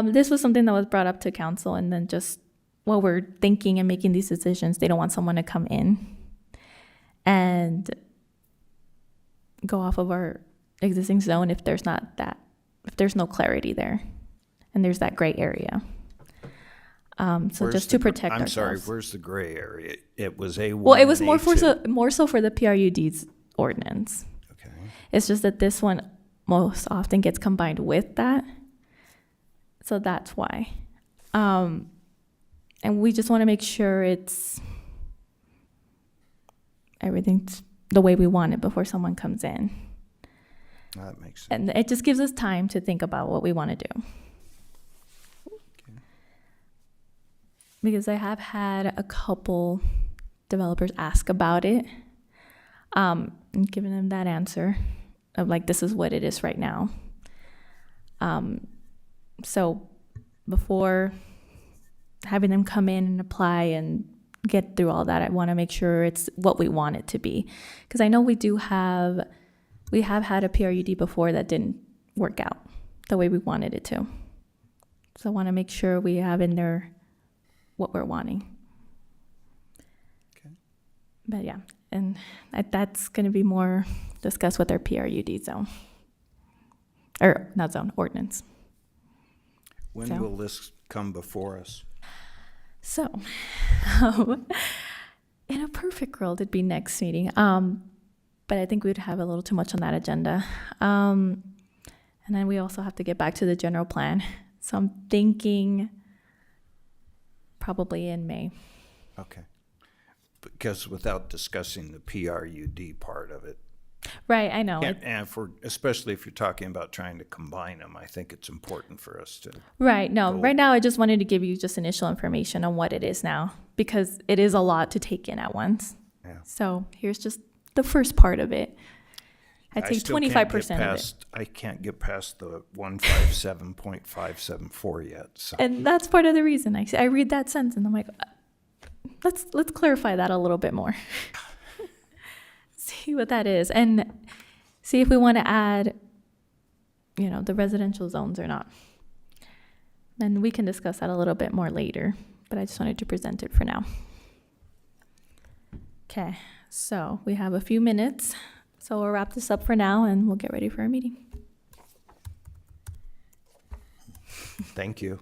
This was something that was brought up to council, and then just while we're thinking and making these decisions, they don't want someone to come in and go off of our existing zone if there's no clarity there, and there's that gray area. So Where's just the to gr- protect I'm sorry, ourselves. where's the gray area? It was A1 Well, it was and more A2. more so for the PRUD's ordinance. Okay. It's just that this one most often gets combined with that. So that's why. And we just want to make sure everything's the way we want it before someone comes in. That makes sense. And it just gives us time to think about what we want to do. Because I have had a couple developers ask about it, and giving them that answer of like, this is what it is right now. So before having them come in and apply and get through all that, I want to make sure it's what we want it to be. Because I know we have had a PRUD before that didn't work out the way we wanted it to. So I want to make sure we have in there what we're wanting. Okay. But yeah, and that's going to be more discussed with our PRUD zone. Or not zone, ordinance. When So- will this come before us? So, in a perfect world, it'd be next meeting. But I think we'd have a little too much on that agenda. And then we also have to get back to the general plan. So I'm thinking probably in May. Okay. Because without discussing the PRUD part of it, Right, I know. and especially if you're talking about trying to combine them, I think it's important for us to. Right, no, Cool. right now I just wanted to give you just initial information on what it is now, because it is a lot to take in at once. Yeah. So here's just the first part of it. I'd I say still can't get 25% of it. past- I can't get past the 157.574 yet, so. And that's part of the reason I read that sentence and I'm like, let's clarify that a little bit more. See what that is and see if we want to add, the residential zones or not. Then we can discuss that a little bit more later, but I just wanted to present it for now. Okay, so we have a few minutes, so we'll wrap this up for now and we'll get ready for our meeting. Thank you.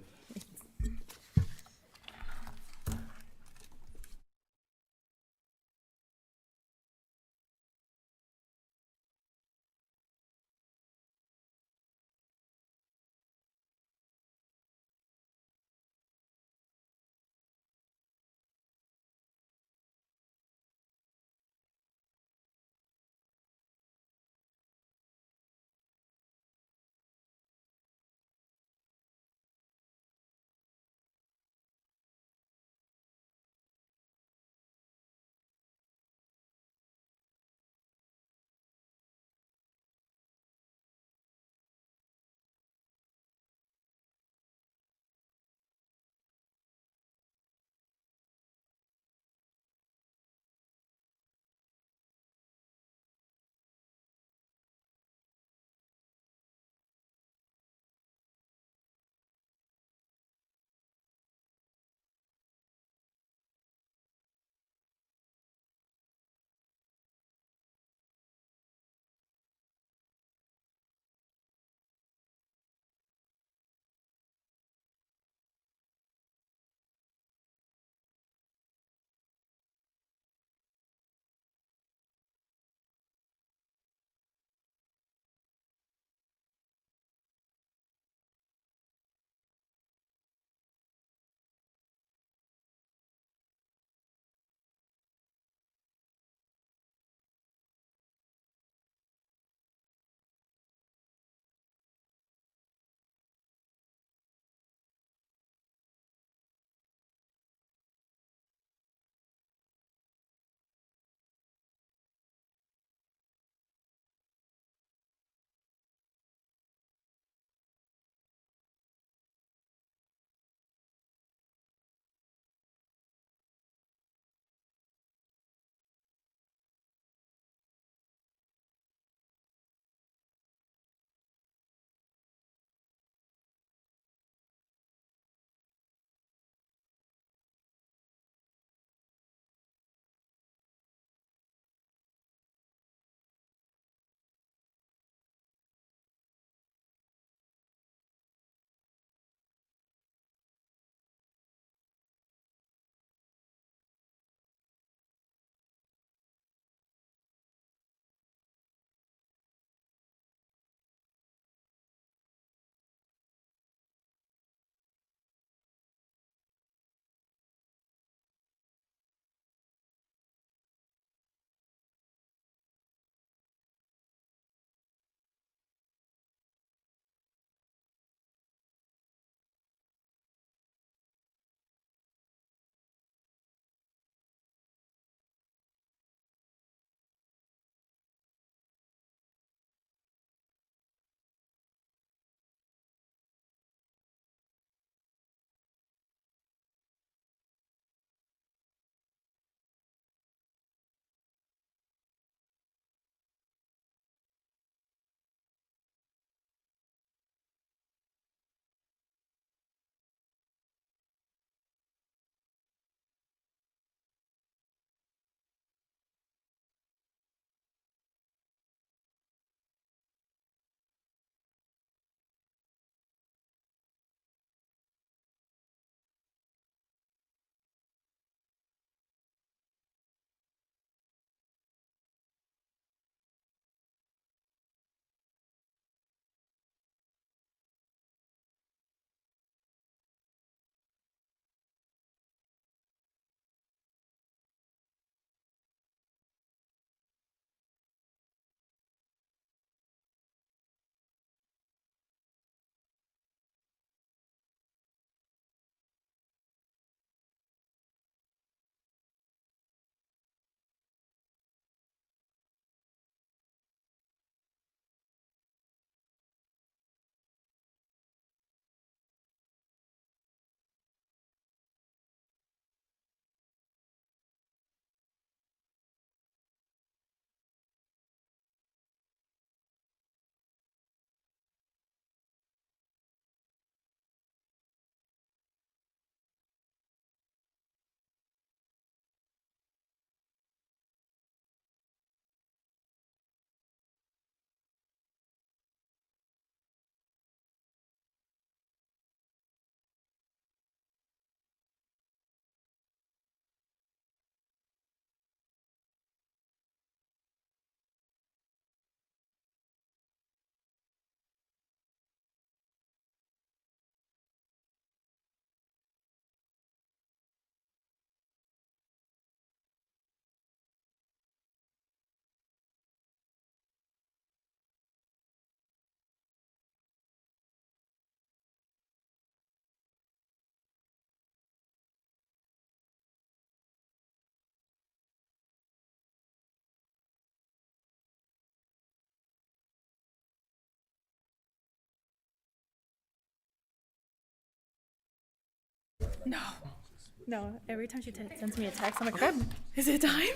No, every time she sends me a text, I'm like, is it time?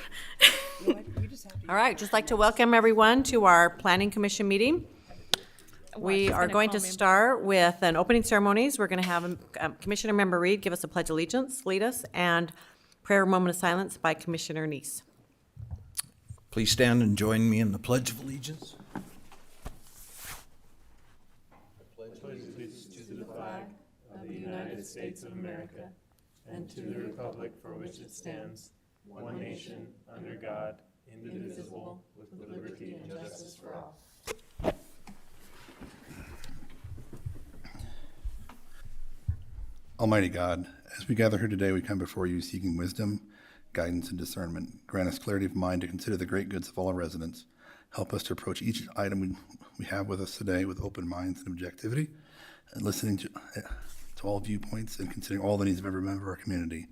All right, just like to welcome everyone to our planning commission meeting. We she's are gonna going call to me. start with an opening ceremonies. We're going to have Commissioner Member Reed give us a pledge of allegiance, lead us, and prayer moment of silence by Commissioner Neese. Please stand and join me in the Pledge of Allegiance. United States of America, and to the republic for which it stands, one nation, under God, indivisible, with liberty and justice for all. Almighty God, as we gather here today, we come before you seeking wisdom, guidance, and discernment. Grant us clarity of mind to consider the great goods of all our residents. Help us to approach each item we have with us today with open minds and objectivity, and listening to all viewpoints and considering all the needs of every member of our community.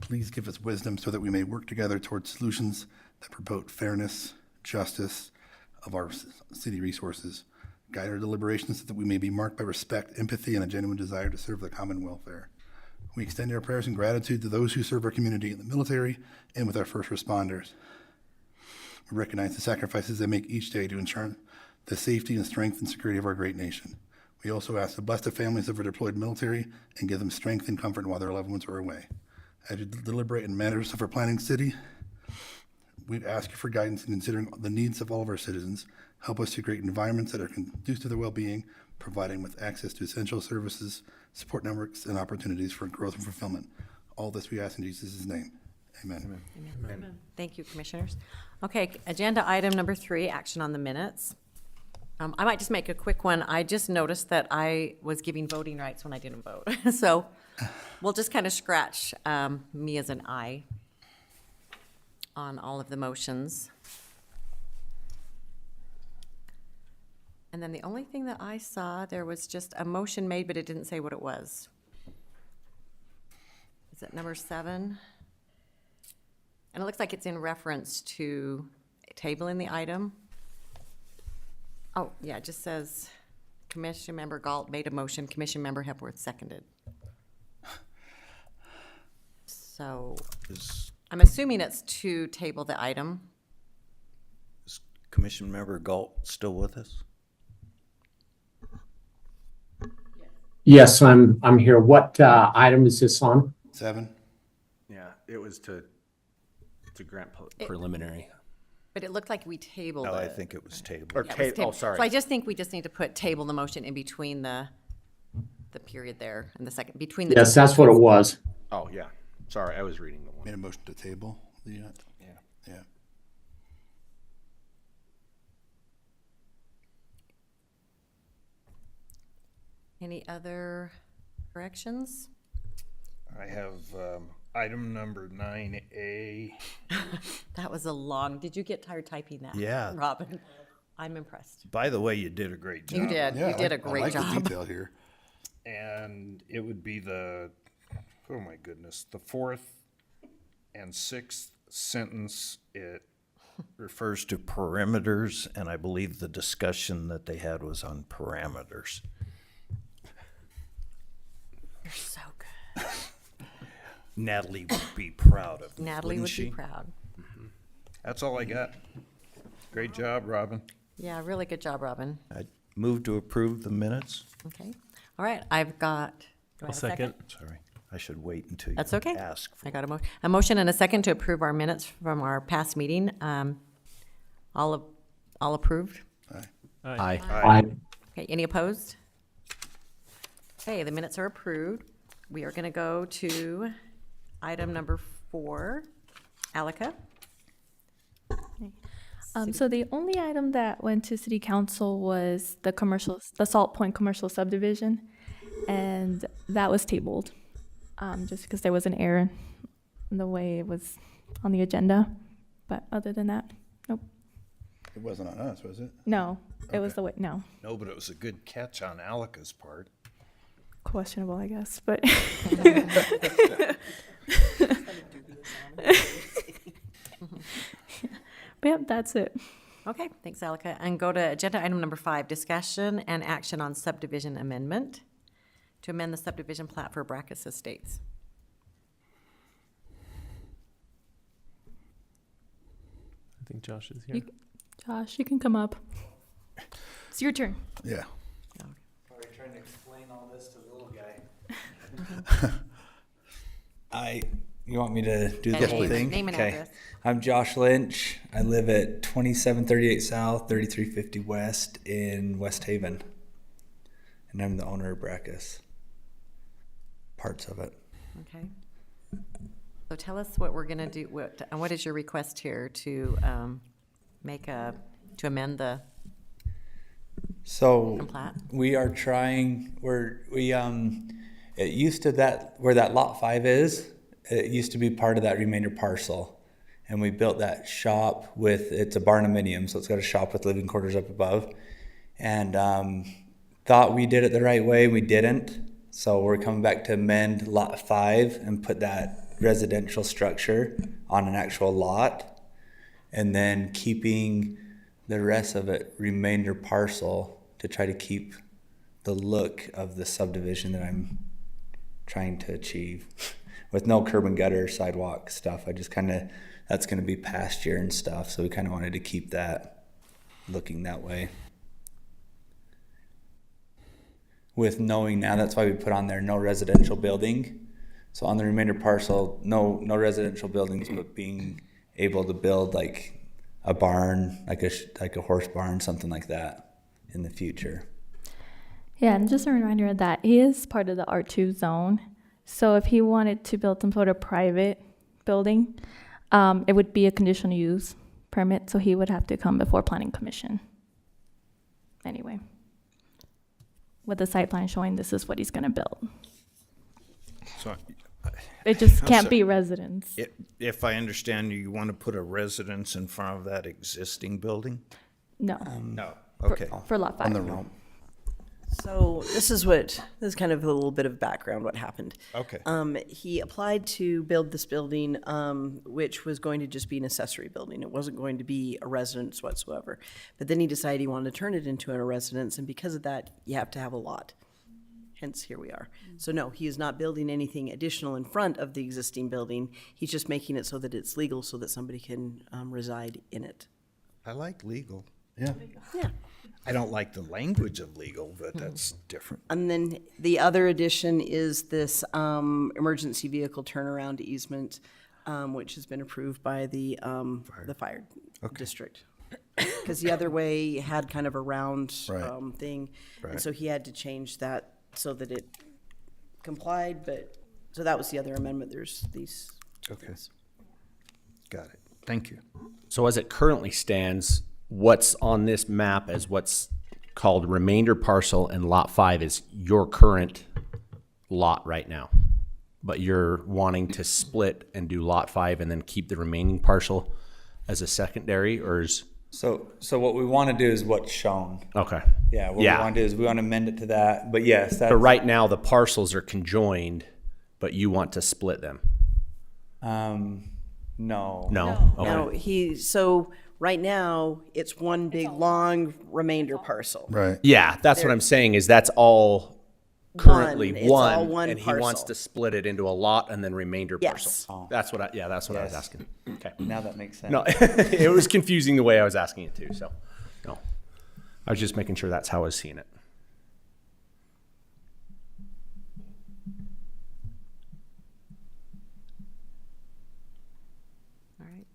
Please give us wisdom so that we may work together towards solutions that promote fairness, justice of our city resources. Guide our deliberations so that we may be marked by respect, empathy, and a genuine desire to serve the common welfare. We extend our prayers and gratitude to those who serve our community in the military and with our first responders. We recognize the sacrifices they make each day to ensure the safety and strength and security of our great nation. We also ask to bless the families of our deployed military and give them strength and comfort while their loved ones are away. As you deliberate in matters of our planning city, we ask you for guidance in considering the needs of all of our citizens. Help us to create environments that are conducive to their well-being, providing with access to essential services, support networks, and opportunities for growth and fulfillment. All this we ask in Jesus' name. Amen. Thank you, commissioners. Okay, agenda item number 3, action on the minutes. I might just make a quick one. I just noticed that I was giving voting rights when I didn't vote. So we'll just kind of scratch me as an aye on all of the motions. And then the only thing that I saw, there was just a motion made, but it didn't say what it was. Is it number 7? And it looks like it's in reference to tabling the item. Oh, yeah, it just says Commission Member Galt made a motion, Commission Member Hepworth seconded. So Is I'm assuming it's to table the item. Commission Member Galt still with us? Yes, I'm here. What item is this on? 7. Yeah, it was to grant preliminary. But it looked like we tabled No, I it. think it was tabled. Or Yeah, it was oh, tabled. sorry. So I just think we just need to put table the motion in between the period there and the second, between the. Yes, that's what it was. Oh, yeah. Sorry, I was reading the one. Made a motion to table the, yeah. Any other corrections? I have item number 9A. That was a long, did you get tired typing that? Yeah. Robin, I'm impressed. By the way, you did a great job. You did, Yeah, you did a I great like the job. detail here. And it would be the, oh my goodness, the 4th and 6th sentence. It refers to perimeters, and I believe the discussion that they had was on parameters. You're so good. Natalie would be proud of me, Natalie wouldn't would she? be proud. That's all I got. Great job, Robin. Yeah, really good job, Robin. I move to approve the minutes. Okay. All right, I've got, do I I'll have a second? second. Sorry, I should wait until you That's okay. ask for I got a motion and a second to approve our minutes from our past meeting. All approved? Aye. I Okay, any opposed? Okay, the minutes are approved. We are gonna go to item number 4, Alika. So the only item that went to city council was the Salt Point commercial subdivision, and that was tabled, just because there was an error in the way it was on the agenda. But other than that, nope. It wasn't on us, was it? No, it was Okay. the way, no, No, but it was a good catch on Alika's part. questionable, I guess, but. But yep, that's it. Okay, thanks, Alika. And go to agenda item number 5, discussion and action on subdivision amendment to amend the subdivision plat for Brackus Estates. think Josh is here. Josh, you can come up. It's your turn. Yeah. Probably trying to explain all this to the little guy. You want me to do the And whole name- thing? name and Okay. address. I'm Josh Lynch. I live at 2738 South, 3350 West in West Haven. And I'm the owner of Brackus. Parts of it. Okay. So tell us what we're gonna do, what is your request here to, to amend the So plat? we are trying, it used to where that lot 5 is, it used to be part of that remainder parcel. And we built that shop it's a barnuminium, so it's got a shop with living quarters up above. And thought we did it the right way, we didn't. So we're coming back to amend lot 5 and put that residential structure on an actual lot. And then keeping the rest of it remainder parcel to try to keep the look of the subdivision that I'm trying to achieve with no curb and gutter sidewalk stuff. That's going to be pasture and stuff. So we kind of wanted to keep that looking that way. With knowing now, that's why we put on there no residential building. So on the remainder parcel, no residential buildings, but being able to build like a barn, like a horse barn, something like that in the future. Yeah, and just a reminder that he is part of the R2 zone. So if he wanted to build some sort of private building, it would be a conditional use permit, so he would have to come before Planning Commission. Anyway, with the site plan showing this is what he's gonna build. So It just I'm can't sorry. be residence. if I understand you want to put a residence in front of that existing building? No, No. for- Okay. for lot 5. So this is kind of a little bit of background what happened. Okay. He applied to build this building, which was going to just be an accessory building. It wasn't going to be a residence whatsoever. But then he decided he wanted to turn it into a residence, and because of that, you have to have a lot. Hence, here we are. So no, he is not building anything additional in front of the existing building. He's just making it so that it's legal so that somebody can reside in it. I like legal. Yeah. Yeah. I don't like the language of legal, but that's different. And then the other addition is this emergency vehicle turnaround easement, which has been approved by the fire district. Because the other way had kind of a round Right. thing. Right. And so he had to change that so that it complied, so that was the other amendment. There's these two Okay. things. Got it. Thank you. So as it currently stands, what's on this map as what's called remainder parcel and lot 5 is your current lot right now. But you're wanting to split and do lot 5 and then keep the remaining parcel as a secondary, or is, So what we want to do is what's shown. okay. Yeah, what Yeah. we want to do is we want to amend it to that. But yes, that's, But right now, the parcels are conjoined, but you want to split them? no. No? Now, Okay. so right now, it's one big, long remainder parcel. Right. Yeah, that's what I'm saying, is that's all currently It's all one, one and he wants parcel. to split it into a lot and then remainder Yes. parcel. That's what that's what I was Yes. asking. Okay. Now that makes sense. No, it was confusing the way I was asking it too, so, no. I was just making sure that's how I was seeing it. All right.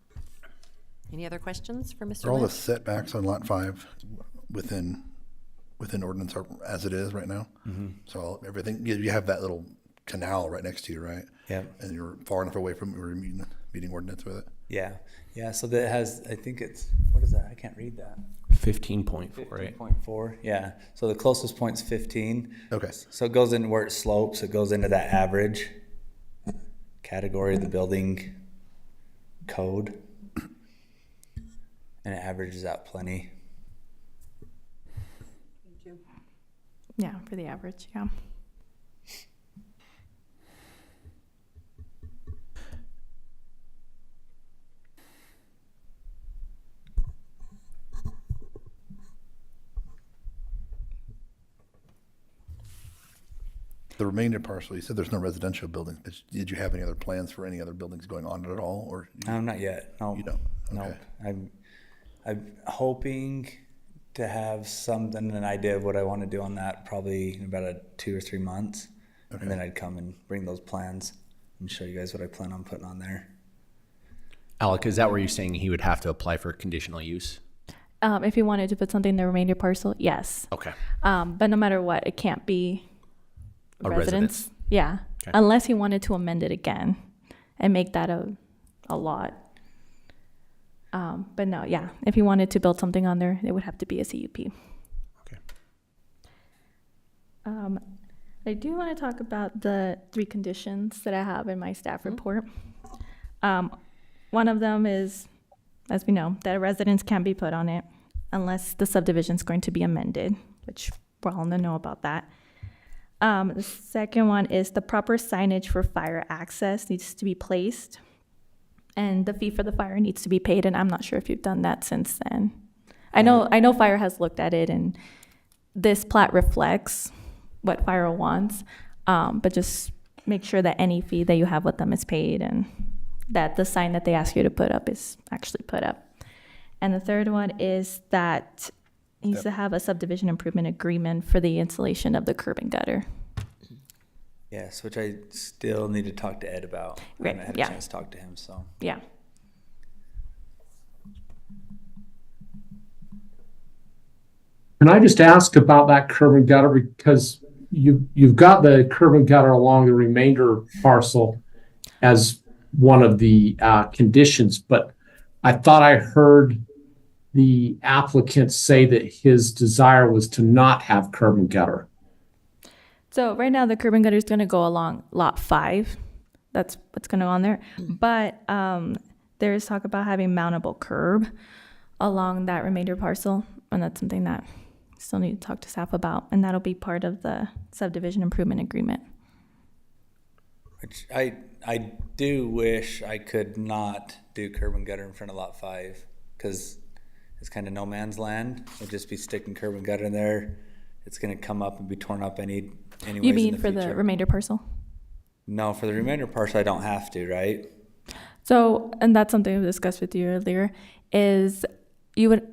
Any other questions for Mr. Are all the Lynch? setbacks on lot 5 within ordinance as it is right now? So everything, you have that little canal right next to you, right? Yeah. And you're far enough away from your meeting ordinance with it? Yeah. Yeah. So that has, I think it's, what is that? I can't read that. 15.4, right? 15.4. Yeah. So the closest point's 15. Okay. So it goes in where it slopes. It goes into that average category of the building code. And it averages out plenty. Yeah, for the average, yeah. The remainder parcel, you said there's no residential buildings, but did you have any other plans for any other buildings going on at all, or? Not yet. No. You don't? No, Okay. I'm hoping to have something, an idea of what I want to do on that probably in about 2 or 3 months. Okay. And then I'd come and bring those plans and show you guys what I plan on putting on there. Alec, is that where you're saying he would have to apply for conditional use? If you wanted to put something in the remainder parcel, yes. Okay. But no matter what, it can't be A residence. Yeah, Okay. unless he wanted to amend it again and make that a lot. But no, yeah, if he wanted to build something on there, it would have to be a CUP. Okay. I do want to talk about the 3 conditions that I have in my staff report. One of them is, as we know, that a residence can't be put on it unless the subdivision is going to be amended, which we're all in the know about that. The second one is the proper signage for fire access needs to be placed, and the fee for the fire needs to be paid. And I'm not sure if you've done that since then. I know fire has looked at it, and this plat reflects what fire wants, but just make sure that any fee that you have with them is paid, and that the sign that they ask you to put up is actually put up. And the third one is that it needs to have a subdivision improvement agreement for the installation of the curb and gutter. Yes, which I still need to talk to Ed about. I Right, haven't had a yeah. chance to talk to him, so. Yeah. Can I just ask about that curb and gutter, because you've got the curb and gutter along the remainder parcel as one of the conditions, but I thought I heard the applicant say that his desire was to not have curb and gutter. So right now the curb and gutter is going to go along lot 5. That's what's going to go on there. But there's talk about having mountable curb along that remainder parcel, and that's something that we still need to talk to staff about, and that'll be part of the subdivision improvement agreement. Which I do wish I could not do curb and gutter in front of lot 5, because it's kind of no man's land. It'd just be sticking curb and gutter in there. It's gonna come up and be torn up anyways You mean in for future. the remainder parcel? No, for the remainder parcel, I don't have to, right? So, and that's something we discussed with you earlier, is you would,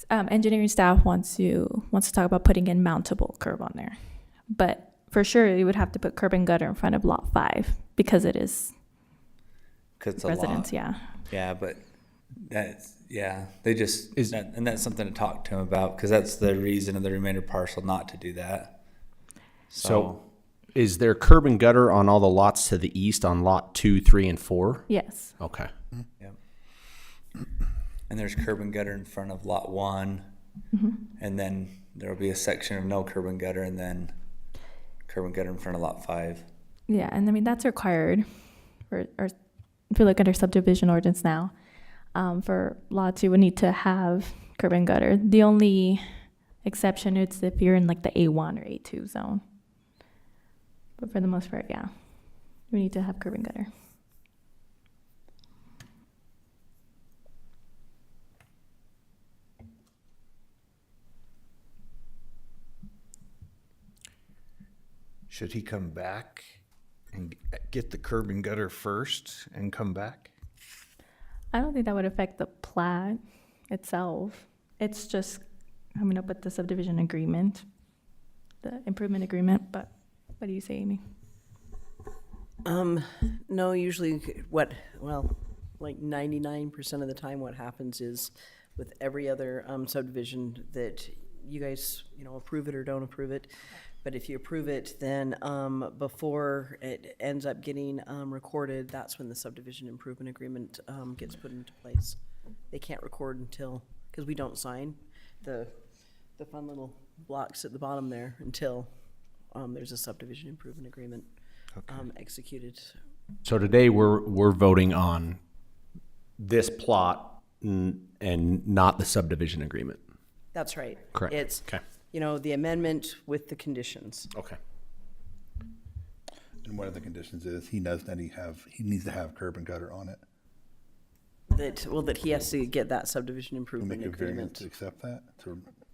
engineering staff wants to talk about putting in mountable curb on there. But for sure, you would have to put curb and gutter in front of lot 5 because it is 'Cause it's a residence, lot. yeah. Yeah, but they just, and that's something to talk to him about, because that's the reason of the remainder parcel not to do that. So is there curb and gutter on all the lots to the east on lot 2, 3, and 4? Yes. Okay. Yep. And there's curb and gutter in front of lot 1, and then there'll be a section of no curb and gutter, and then curb and gutter in front of lot 5. Yeah, and I mean, that's required for, or if you look at our subdivision ordinance now, for lots, you would need to have curb and gutter. The only exception is if you're in like the A1 or A2 zone. But for the most part, yeah, we need to have curb and gutter. Should he come back and get the curb and gutter first and come back? I don't think that would affect the plat itself. It's just coming up with the subdivision agreement, the improvement agreement, but what do you say, Amy? No, usually like 99% of the time what happens is with every other subdivision that you guys, approve it or don't approve it. But if you approve it, then before it ends up getting recorded, that's when the subdivision improvement agreement gets put into place. They can't record until, because we don't sign the fun little blocks at the bottom there until there's a subdivision improvement agreement executed. So today we're voting on this plot and not the subdivision agreement. That's right. Correct. It's, Okay. the amendment with the conditions. Okay. And one of the conditions is he needs to have curb and gutter on it. That he has to get that subdivision Can we improvement make a variance agreement. to accept that?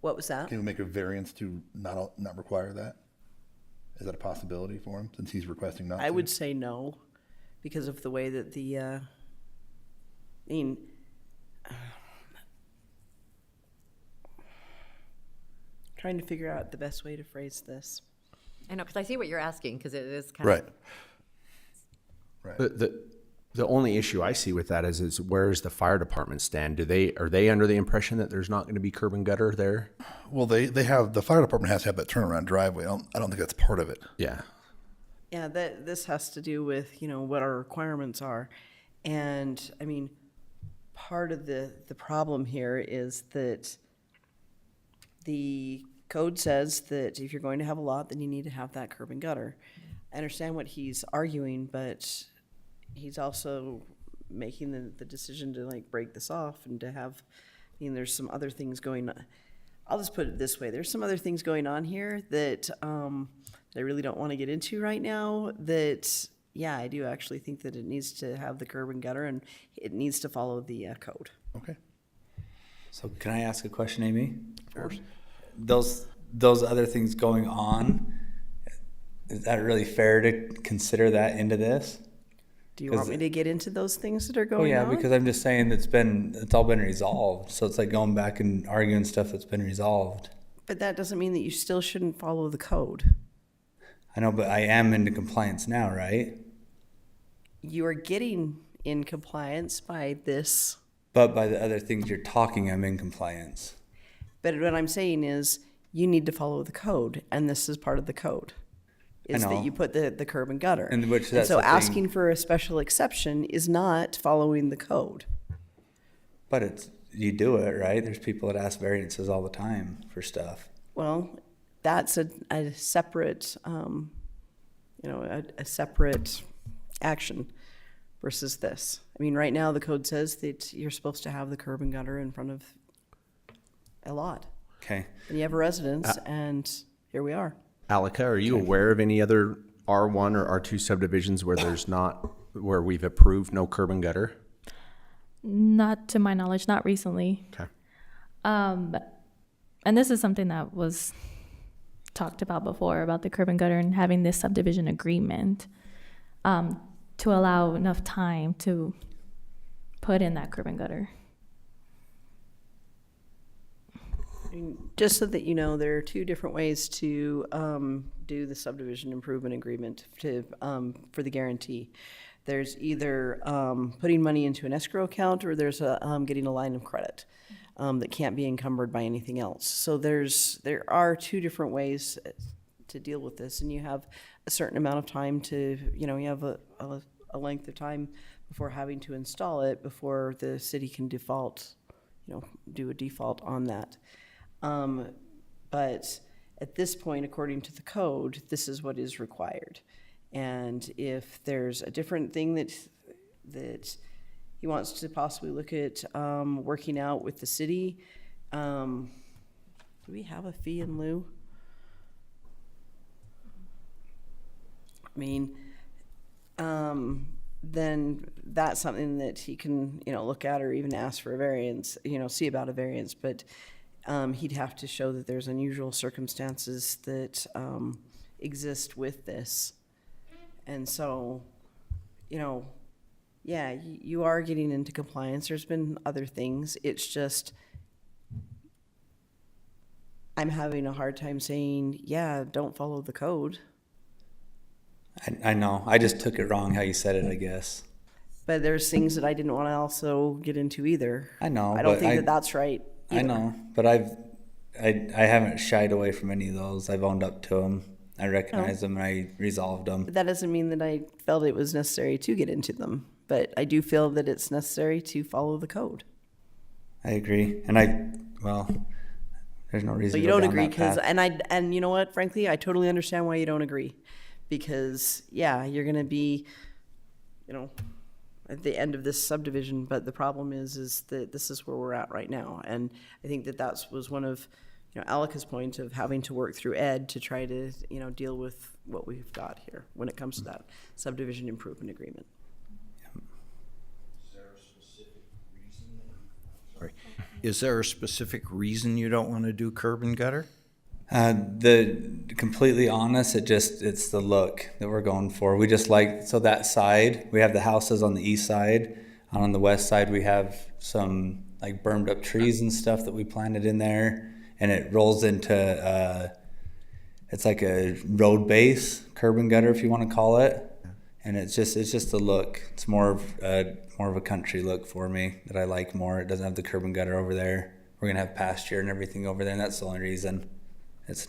What was that? Can we make a variance to not require that? Is that a possibility for him, since he's requesting not to? I would say no, because of the way that trying to figure out the best way to phrase this. I know, because I see what you're asking, because it is kind Right. of. The only issue I see with that is where does the fire department stand? Are they under the impression that there's not going to be curb and gutter there? Well, they have, the fire department has to have that turnaround driveway. I don't think that's part of it. Yeah. Yeah, this has to do with, what our requirements are. And, I mean, part of the problem here is that the code says that if you're going to have a lot, then you need to have that curb and gutter. I understand what he's arguing, but he's also making the decision to like break this off and to have, there's some other things going on. I'll just put it this way. There's some other things going on here that I really don't want to get into right now that, yeah, I do actually think that it needs to have the curb and gutter and it needs to follow the code. Okay. So can I ask a question, Amy? Of course. Those other things going on, is that really fair to consider that into this? Do you want me to get into those things that are Oh going yeah, on? because I'm just saying it's all been resolved. So it's like going back and arguing stuff that's been resolved. But that doesn't mean that you still shouldn't follow the code. I know, but I am into compliance now, right? You are getting in compliance by this. But by the other things you're talking, I'm in compliance. But what I'm saying is you need to follow the code, and this is part of the code. Is know. that you put the curb and gutter. And which And that's so the thing. asking for a special exception is not following the code. But you do it, right? There's people that ask variances all the time for stuff. Well, that's a separate, a separate action versus this. I mean, right now, the code says that you're supposed to have the curb and gutter in front of a lot. Okay. And you have a residence, and here we are. Alika, are you aware of any other R1 or R2 subdivisions where we've approved no curb and gutter? Not to my knowledge, not recently. Okay. And this is something that was talked about before, about the curb and gutter and having this subdivision agreement to allow enough time to put in that curb and gutter. Just so that you know, there are two different ways to do the subdivision improvement agreement for the guarantee. There's either putting money into an escrow account, or there's getting a line of credit that can't be encumbered by anything else. So there are two different ways to deal with this, and you have a certain amount of time to, you have a length of time before having to install it before the city can default, do a default on that. But at this point, according to the code, this is what is required. And if there's a different thing that he wants to possibly look at working out with the city, do we have a fee in lieu? I mean, then that's something that he can, look at or even ask for a variance, see about a variance. But he'd have to show that there's unusual circumstances that exist with this. And so, yeah, you are getting into compliance. There's been other things. It's just, I'm having a hard time saying, yeah, don't follow the code. I know. I just took it wrong how you said it, I guess. But there's things that I didn't want to also get into either. I know. I don't but think that that's right either. I know, but I haven't shied away from any of those. I've owned up to them. I recognized them and I resolved them. But that doesn't mean that I felt it was necessary to get into them. But I do feel that it's necessary to follow the code. I agree. And there's no reason But to you go don't down agree that path. and you know what, frankly, I totally understand why you don't agree. Because, yeah, you're going to be, at the end of this subdivision, but the problem is that this is where we're at right now. And I think that was one of, Alika's point of having to work through Ed to try to, deal with what we've got here when it comes to that subdivision improvement agreement. Is there a specific reason you don't want to do curb and gutter? Completely honest, it's the look that we're going for. We just so that side, we have the houses on the east side, and on the west side we have some like burned up trees and stuff that we planted in there. and it rolls into, it's like a road base, curb and gutter, if you want to call it. And it's just a look. It's more of a country look for me that I like more. It doesn't have the curb and gutter over there. We're gonna have pasture and everything over there, and that's the only reason. It's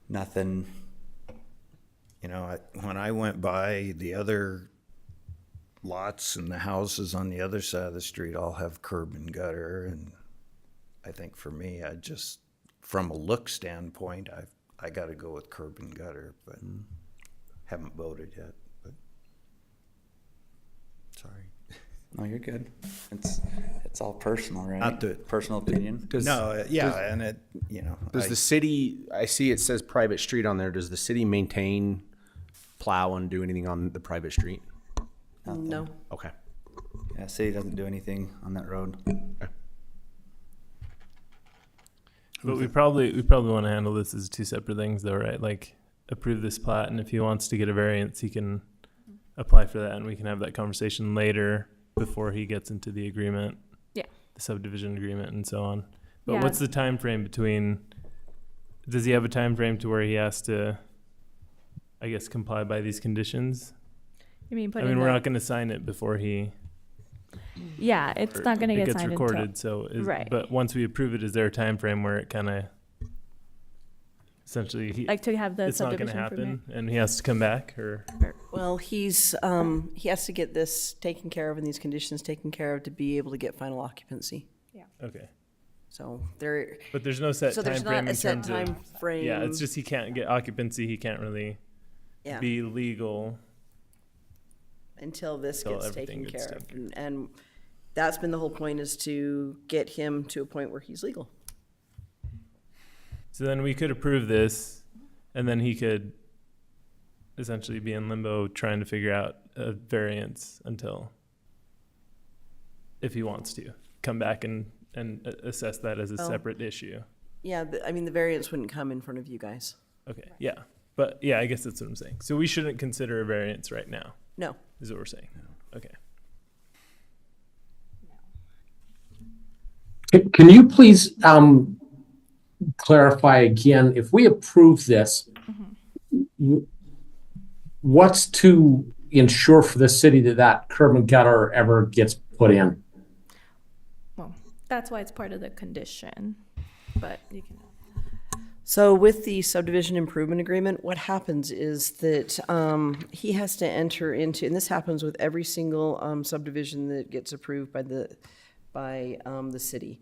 nothing. You know, when I went by, the other lots and the houses on the other side of the street all have curb and gutter, and I think for me, I just, from a look standpoint, I got to go with curb and gutter, but haven't voted yet. But sorry. No, you're good. It's all personal, right? Not to- Personal opinion. And it, you know. Does the city, I see it says private street on there, does the city maintain, plow, and do anything on the private street? No. Okay. Yeah, city doesn't do anything on that road. But we probably want to handle this as two separate things, though, right? Like approve this plat, and if he wants to get a variance, he can apply for that, and we can have that conversation later before he gets into the agreement. Yeah. The subdivision agreement and so on. But Yeah. what's the time frame between? Does he have a time frame to where he has to, I guess, comply by these conditions? You mean put I mean, in we're the- not going to sign it before he. Yeah, it's not going to it get gets signed recorded. until. So, Right. But once we approve it, is there a time frame where it kind of essentially Like to have the it's not going to subdivision happen, permit? and he has to come back, or Well, he has to get this taken care of and these conditions taken care of to be able to get final occupancy. okay. So there, But there's no set so time there's frame not a in set terms time of. frame. Yeah, it's just he can't get occupancy. He can't really Yeah, be legal. until this Until gets everything taken gets care of. And that's been the whole point, is to get him to a point where he's legal. So then we could approve this, and then he could essentially be in limbo trying to figure out a variance until, if he wants to, come back and assess that as a separate issue. Yeah, I mean, the variance wouldn't come in front of you guys. Okay, yeah. But yeah, I guess that's what I'm saying. So we shouldn't consider a variance right now, No. is what we're saying. Okay. Can you please clarify again, if we approve this, what's to ensure for the city that curb and gutter ever gets put in? Well, that's why it's part of the condition. But you can. So with the subdivision improvement agreement, what happens is that he has to enter into, and this happens with every single subdivision that gets approved by the city.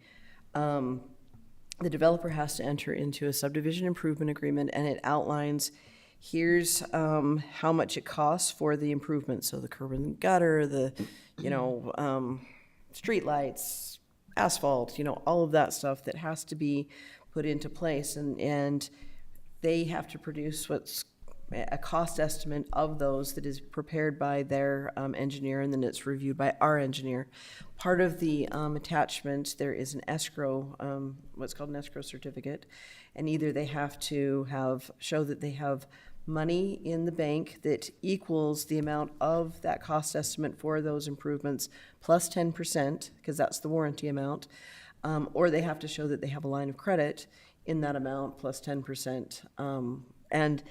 The developer has to enter into a subdivision improvement agreement, and it outlines, here's how much it costs for the improvements. So the curb and gutter, the, streetlights, asphalt, all of that stuff that has to be put into place, and they have to produce what's a cost estimate of those that is prepared by their engineer, and then it's reviewed by our engineer. Part of the attachment, there is an escrow, what's called an escrow certificate, and either they have to show that they have money in the bank that equals the amount of that cost estimate for those improvements plus 10%, because that's the warranty amount, or they have to show that they have a line of credit in that amount plus 10%. And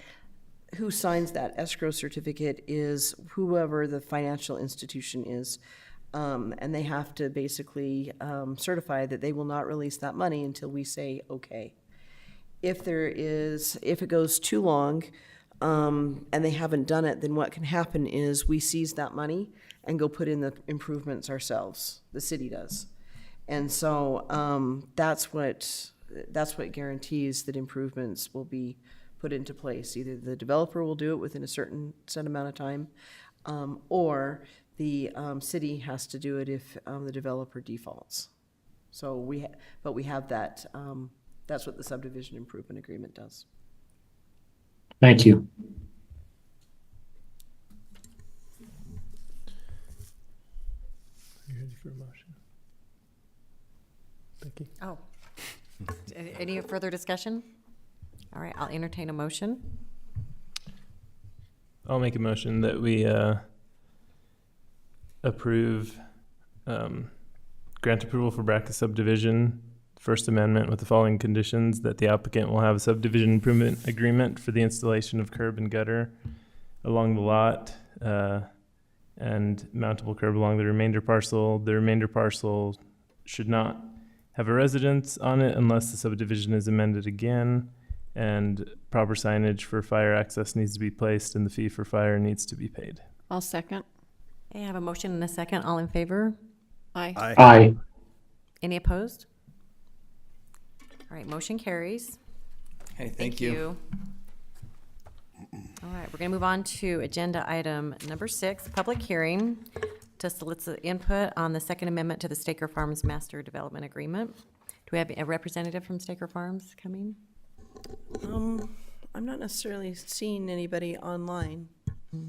who signs that escrow certificate is whoever the financial institution is. And they have to basically certify that they will not release that money until we say, okay. If it goes too long and they haven't done it, then what can happen is we seize that money and go put in the improvements ourselves. The city does. And so that's what guarantees that improvements will be put into place. Either the developer will do it within a certain set amount of time, or the city has to do it if the developer defaults. So we have that. That's what the subdivision improvement agreement does. Thank you. Are you ready for a motion? Becky? Oh. Any further discussion? All right, I'll entertain a motion. I'll make a motion that we approve, grant approval for Brackus subdivision First Amendment with the following conditions: that the applicant will have a subdivision improvement agreement for the installation of curb and gutter along the lot, and mountable curb along the remainder parcel. The remainder parcel should not have a residence on it unless the subdivision is amended again, and proper signage for fire access needs to be placed, and the fee for fire needs to be paid. I'll second. Okay, I have a motion and a second. All in favor? Aye. Aye. Any opposed? All right, motion carries. Okay, thank you. All right, we're going to move on to agenda item number 6, public hearing to solicit input on the Second Amendment to the Staker Farms Master Development Agreement. Do we have a representative from Staker Farms coming? I'm not necessarily seeing anybody online. All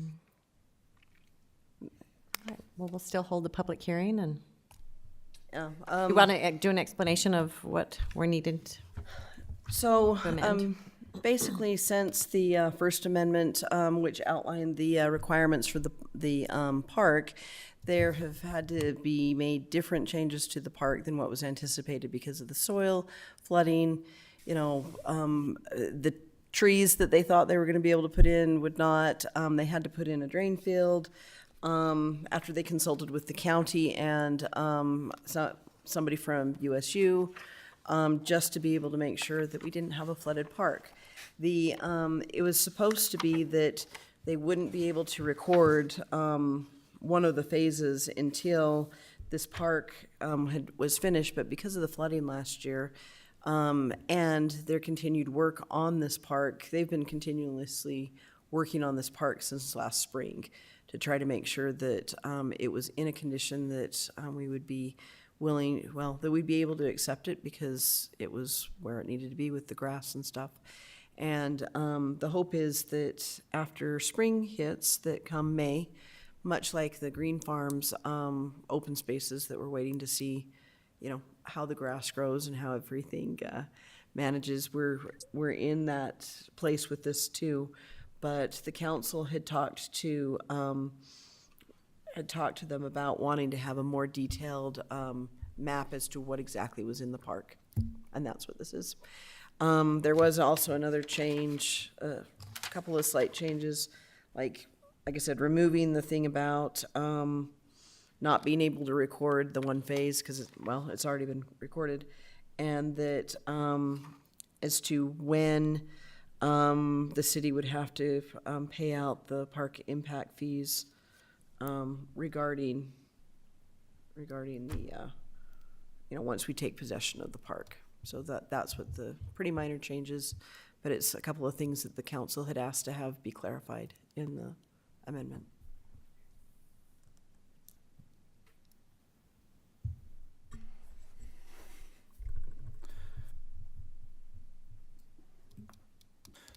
right, well, we'll still hold the public hearing, and Yeah. you want to do an explanation of what we're needed? So, amend. basically, since the First Amendment, which outlined the requirements for the park, there have had to be made different changes to the park than what was anticipated because of the soil, flooding, the trees that they thought they were going to be able to put in would not. They had to put in a drain field after they consulted with the county and somebody from USU, just to be able to make sure that we didn't have a flooded park. It was supposed to be that they wouldn't be able to record one of the phases until this park was finished, but because of the flooding last year and their continued work on this park, they've been continuously working on this park since last spring to try to make sure that it was in a condition that we would be willing, that we'd be able to accept it because it was where it needed to be with the grass and stuff. And the hope is that after spring hits, that come May, much like the Green Farms open spaces that we're waiting to see, how the grass grows and how everything manages. We're in that place with this too, but the council had talked to them about wanting to have a more detailed map as to what exactly was in the park, and that's what this is. There was also another change, a couple of slight changes, like I said, removing the thing about not being able to record the one phase because, it's already been recorded, and that as to when the city would have to pay out the park impact fees regarding the, once we take possession of the park. So that's what the pretty minor changes, but it's a couple of things that the council had asked to have be clarified in the amendment.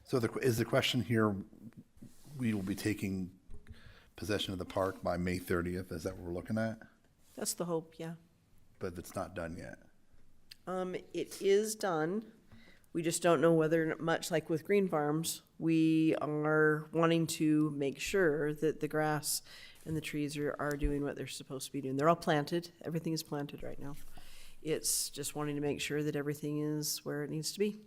So is the question here, we will be taking possession of the park by May 30th? Is that what we're looking at? That's the hope, yeah. But it's not done yet. It is done. We just don't know whether, much like with Green Farms, we are wanting to make sure that the grass and the trees are doing what they're supposed to be doing. They're all planted. Everything is planted right now. It's just wanting to make sure that everything is where it needs to be.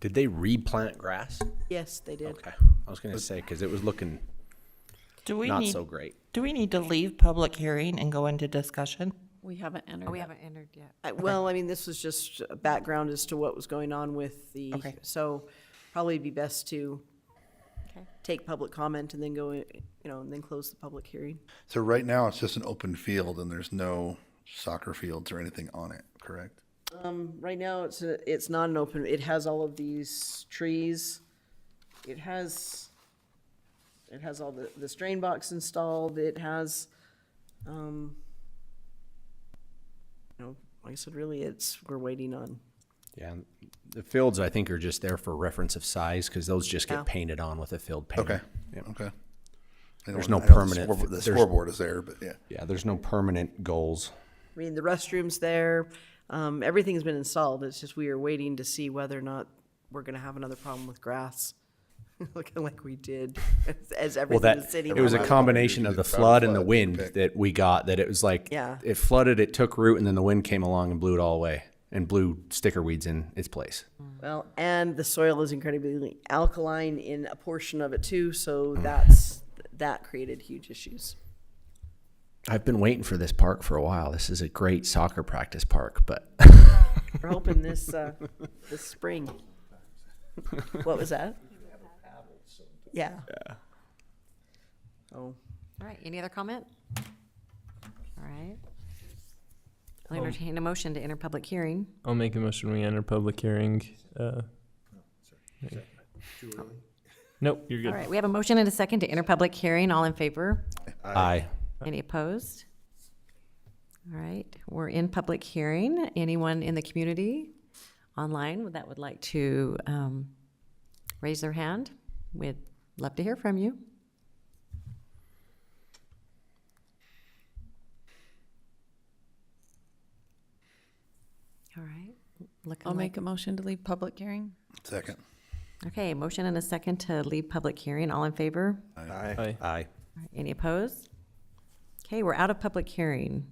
Did they replant grass? Yes, they did. Okay, I was gonna say, because it was looking Do we not need, so great. do we need to leave public hearing and go into discussion? We haven't entered. Oh, we it. haven't entered yet. This was just a background as to what was going on with the, Okay. so probably be best to Okay. take public comment and then go, and then close the public hearing. So right now, it's just an open field and there's no soccer fields or anything on it, correct? Right now, it's not an open, it has all of these trees. It has all the strain box installed, it has, like I said, really, we're waiting on. Yeah, and the fields I think are just there for reference of size because those just get Yeah. painted on with a field paint. Okay, Yeah. okay. There's no I know permanent- The there's- scoreboard is there, but yeah. Yeah, there's no permanent goals. I mean, the restroom's there, everything's been installed, it's just we are waiting to see whether or not we're gonna have another problem with grass. Looking like we did, as Well, everything was sitting. it was a Well, combination of the flood and the wind okay. that we got, that it was like, Yeah. it flooded, it took root, and then the wind came along and blew it all away. and blew sticker weeds in its place. Well, and the soil is incredibly alkaline in a portion of it too, so that created huge issues. I've been waiting for this park for a while. This is a great soccer practice park, but We're hoping this spring. What was that? Yeah. Oh, All right, any other comment? All right. I'll entertain a motion to enter public hearing. I'll make a motion we enter public hearing. Nope, you're good. All right, we have a motion and a second to enter public hearing. All in favor? aye. Any opposed? All right, we're in public hearing. Anyone in the community online that would like to raise their hand? We'd love to hear from you. All right. Looking I'll like- make a motion to leave public hearing. Second. Okay, motion and a second to leave public hearing. All in favor? Aye. Aye. Aye. All right, any opposed? Okay, we're out of public hearing.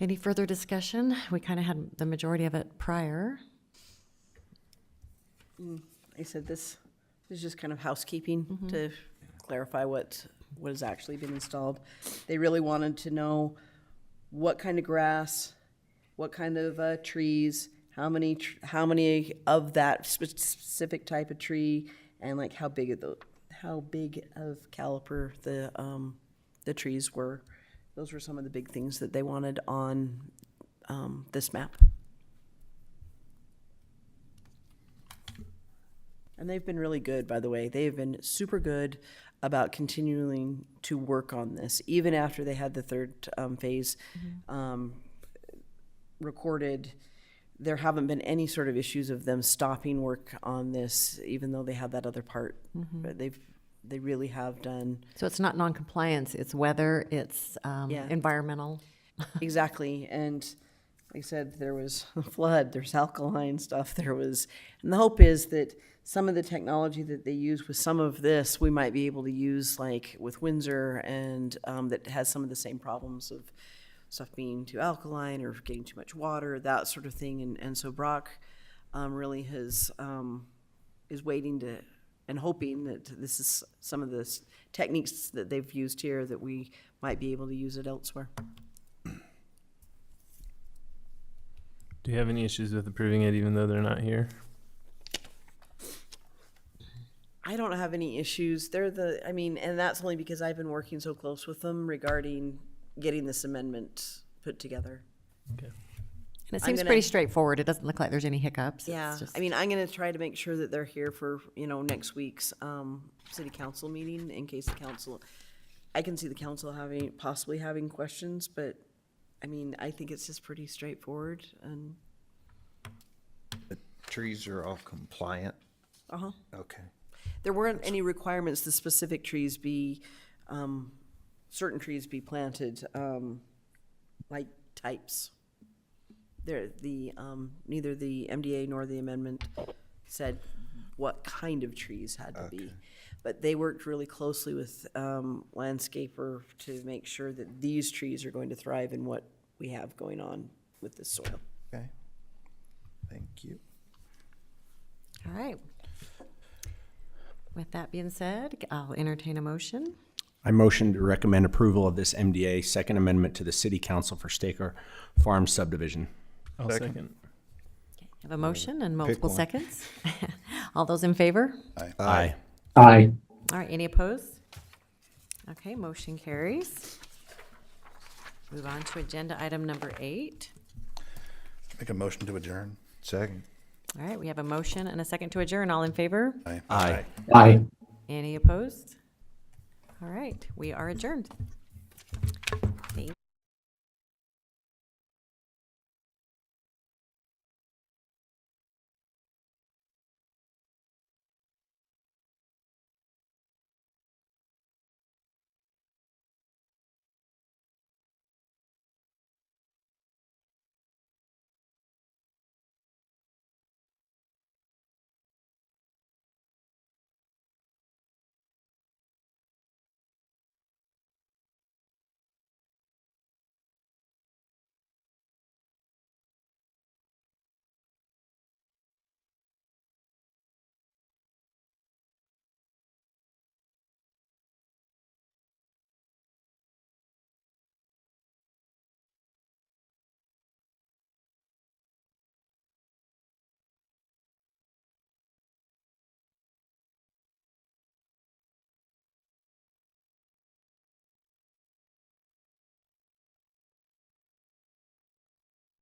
Any further discussion? We kind of had the majority of it prior. I said this is just kind of housekeeping to clarify what has actually been installed. They really wanted to know what kind of grass, what kind of trees, how many of that specific type of tree, and like how big of caliper the trees were. Those were some of the big things that they wanted on this map. And they've been really good, by the way. They have been super good about continuing to work on this, even after they had the third phase recorded. There haven't been any sort of issues of them stopping work on this, even though they had that other part. But they really have done. So it's not non-compliance, it's weather, it's Yeah. environmental. Exactly. And like I said, there was a flood, there's alkaline stuff, and the hope is that some of the technology that they use with some of this, we might be able to use like with Windsor, and that has some of the same problems of stuff being too alkaline or getting too much water, that sort of thing. And so Brock really is waiting to and hoping that this is some of the techniques that they've used here that we might be able to use it elsewhere. Do you have any issues with approving it even though they're not here? I don't have any issues. And that's only because I've been working so close with them regarding getting this amendment put together. Okay. And it I'm seems gonna- pretty straightforward. It doesn't look like there's any hiccups. It's Yeah, just- I mean, I'm gonna try to make sure that they're here for, next week's, city council meeting in case I can see the council possibly having questions, but, I mean, I think it's just pretty straightforward and, The trees are all compliant? uh-huh. Okay. There weren't any requirements the specific trees be, certain trees be planted, like types. Neither the MDA nor the amendment said what kind of trees had to be. But they worked really closely with landscaper to make sure that these trees are going to thrive in what we have going on with this soil. Okay. Thank you. All right. With that being said, I'll entertain a motion. I motion to recommend approval of this MDA Second Amendment to the City Council for Staker Farm subdivision. I'll second. I have a motion and multiple one. seconds. All those in favor? Aye. Aye. All right, any opposed? Okay, motion carries. Move on to agenda item number 8. Make a motion to adjourn. Second. All right, we have a motion and a second to adjourn. All in favor? Aye. Aye. Any opposed? All right, we are adjourned.